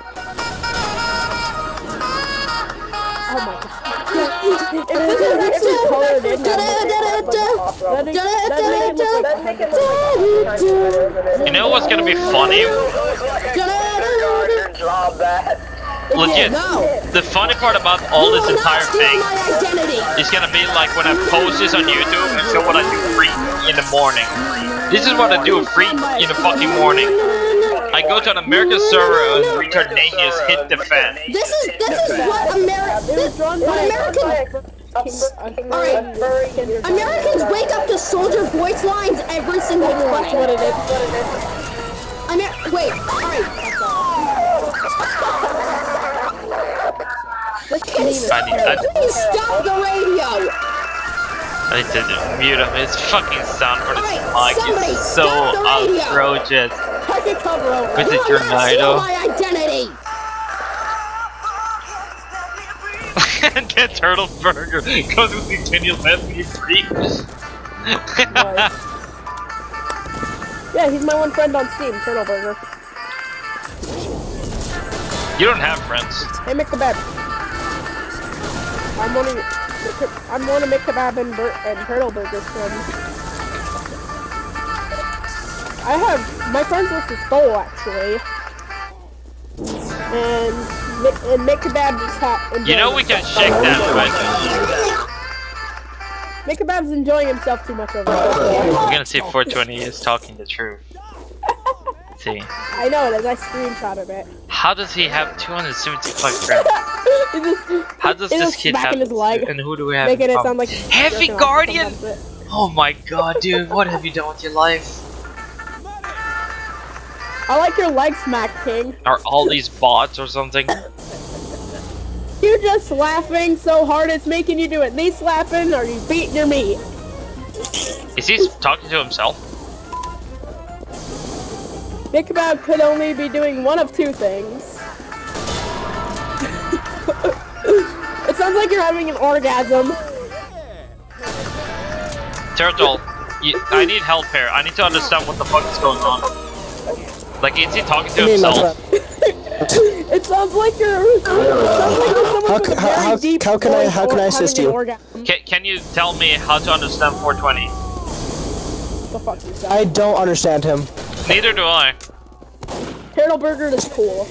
Oh my god. If this is actually colored in, You know what's gonna be funny? Legit, the funny part about all this entire thing is gonna be like when I post this on YouTube and show what I do free in the morning. This is what I do free in the fucking morning. I go to an American server and return Nahia's hit the fan. This is what Americans wake up to soldier voice lines every single morning. That's what it is. Wait, alright. Please stop the radio! I need to mute him. His fucking sound for this mic is so outrageous. With the tornado. My identity! And get Turtle Burger goes with the can you let me breathe? Yeah, he's my one friend on Steam, Turtle Burger. You don't have friends. Hey, McKebab. I'm one of McKebab and Turtle Burger's friends. I have my friends list is full actually, and McKebab is enjoying. You know we can shake that, right? McKebab's enjoying himself too much over there. We're gonna see if 420 is talking the truth. Let's see. I know it is. I screenshotted it. How does he have 275 friends? How does this kid have? His leg, and who do we have? making it sound like Heavy Guardian. Oh my god, dude! What have you done with your life? I like your leg smack, King. Are all these bots or something? You're just laughing so hard it's making you do it. Knee slapping or you beating your meat. Is he talking to himself? Big Kebab could only be doing one of two things. It sounds like you're having an orgasm. Turtle, I need help here. I need to understand what the fuck is going on. Like, is he talking to himself? It sounds like you're. How can I assist you? Can you tell me how to understand 420? The fuck is that? I don't understand him. Neither do I. Turtle Burger is cool.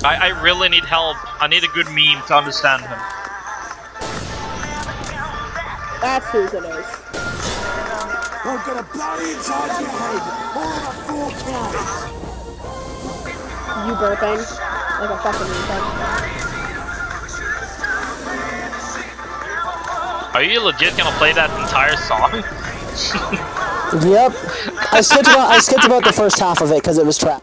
I really need help. I need a good meme to understand him. That's whose it is. I'm gonna blow you inside your head. All the 4 counts. You burping like a fucking retard. Are you legit gonna play that entire song? Yep. I skipped about the first half of it because it was trash.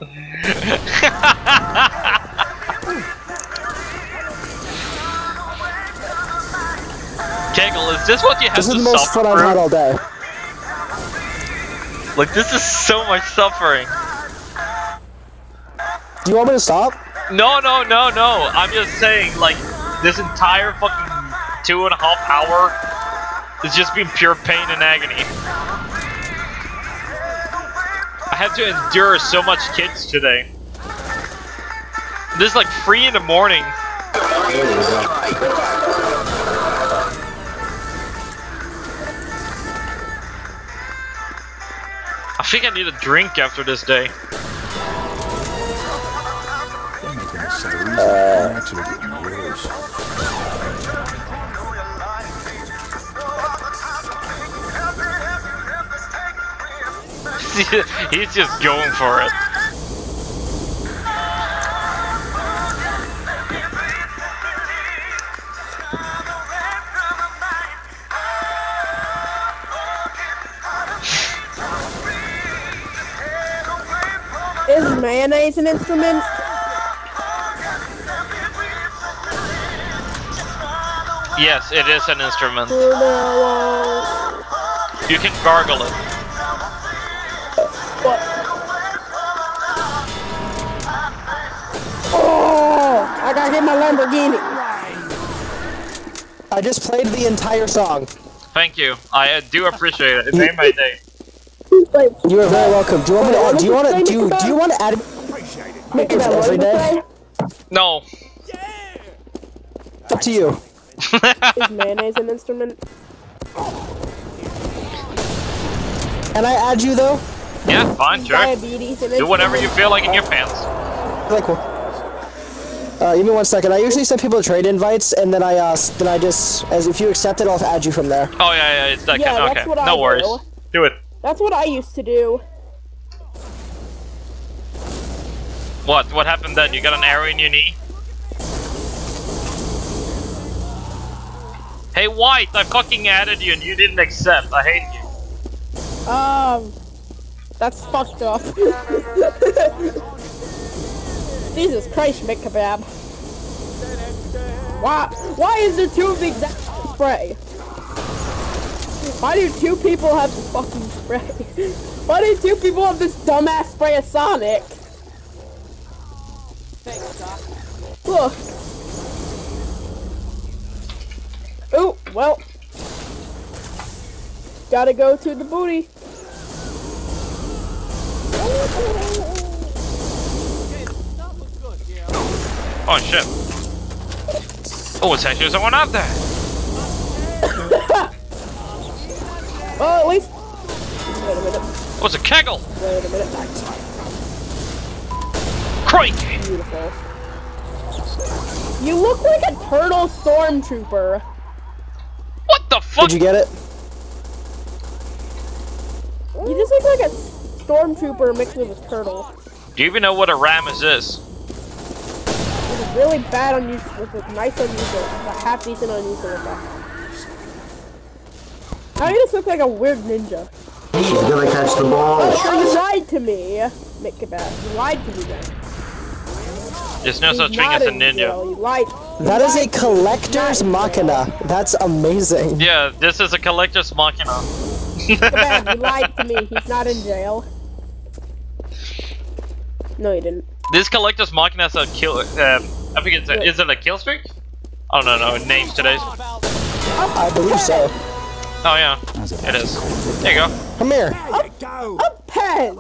Kegel, is this what you have to suffer? This is the most fun I've had all day. Like, this is so much suffering. Do you want me to stop? No. I'm just saying, like, this entire fucking 2.5 hours. It's just been pure pain and agony. I had to endure so much kids today. This is like 3 in the morning. I think I need a drink after this day. He's just going for it. Is mayonnaise an instrument? Yes, it is an instrument. You can gargle it. What? Oh! I got hit my Lamborghini. I just played the entire song. Thank you. I do appreciate it. It made my day. You are very welcome. Do you want me to add, do you want to add it every day? No. It's up to you. Is mayonnaise an instrument? Can I add you though? Yeah, fine, sure. Do whatever you feel like in your pants. Like, give me 1 second. I usually send people trade invites, and then I just, as if you accept it, I'll add you from there. Oh yeah, it's that kind. Okay, that's what no I worries. Do it. That's what I used to do. What? What happened then? You got an arrow in your knee? Hey, White, I fucking added you and you didn't accept. I hate you. That's fucked up. Jesus Christ, McKebab. Why is there 2 of the exact spray? Why do 2 people have the fucking spray? Why do 2 people have this dumbass spray of Sonic? Look. Oh, well. Gotta go to the booty. Oh shit. Oh, it's actually someone out there. Well, at least. Wait a minute. Oh, it's a kegel. Wait a minute. Crikey. Beautiful. You look like a turtle stormtrooper. What the fuck? Did you get it? You just look like a stormtrooper mixed with a turtle. Do you even know what a Ramus is? It's really bad on you with a nice on you, a half decent on you with that. Now you just look like a weird ninja. He's gonna catch the ball. Oh, you lied to me, McKebab. You lied to me then. There's no such thing as a ninja. You lied. That is a collector's machina. That's amazing. Yeah, this is a collector's machina. McKebab, you lied to me. He's not in jail. No, you didn't. This collector's machina has a kill. I think it's is it a kill streak? Oh no, it names today's. I believe so. Oh yeah, it is. There you go. Come here. A pen.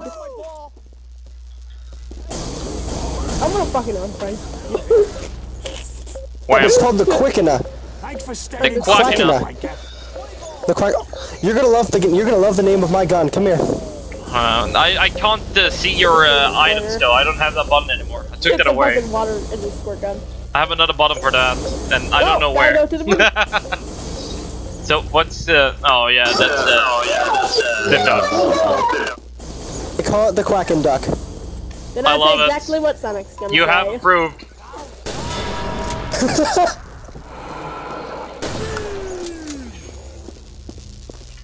I'm gonna fucking unfriend. It's called the Quickina. The Quackina. The Quack. You're gonna love the name of my gun. Come here. I can't see your items though. I don't have that button anymore. I took that away. Water in the squirt gun. I have another button for that, and I don't know where. Go to the So what's the? Oh yeah, that's the duck. They call it the Quackin' Duck. Then I love exactly what Sonic's gonna You say. have approved.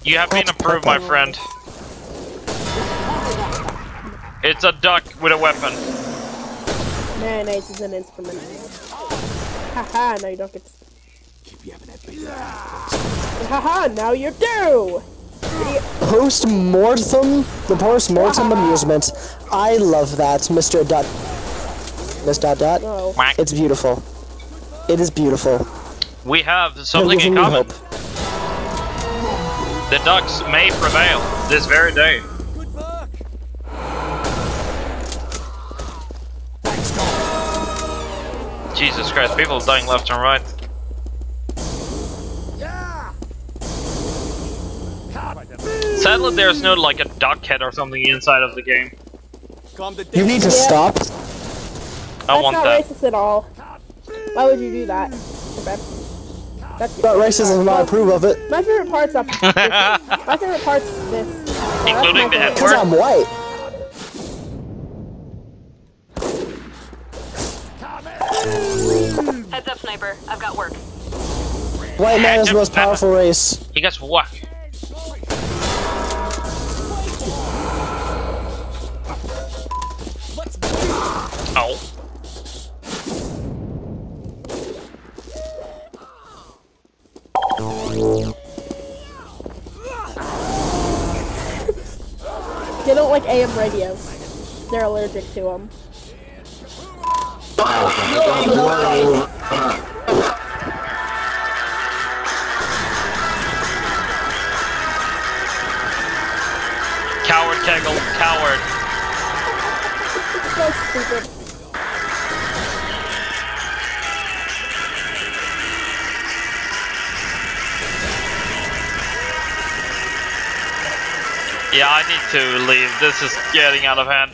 You have been approved, my friend. It's a duck with a weapon. Mayonnaise is an instrument. Haha, now you don't get. Haha, now you do! Post-mortem? The post-mortem amusement. I love that, Mr. Dot. Miss Dot Dot. No. It's beautiful. It is beautiful. We have something in common. The Ducks may prevail this very day. Jesus Christ, people are dying left and right. Sadly, there's no like a duck head or something inside of the game. You need to stop. I want that. That's not racist at all. Why would you do that? That's not racism, I approve of it. My favorite part's up. My favorite part's this. Including the N-word? Because I'm white. Heads up, sniper. I've got work. White man is the most powerful race. He gets what? Oh. They don't like AM radios. They're allergic to them. Coward, Kegel, coward. So stupid. Yeah, I need to leave. This is getting out of hand.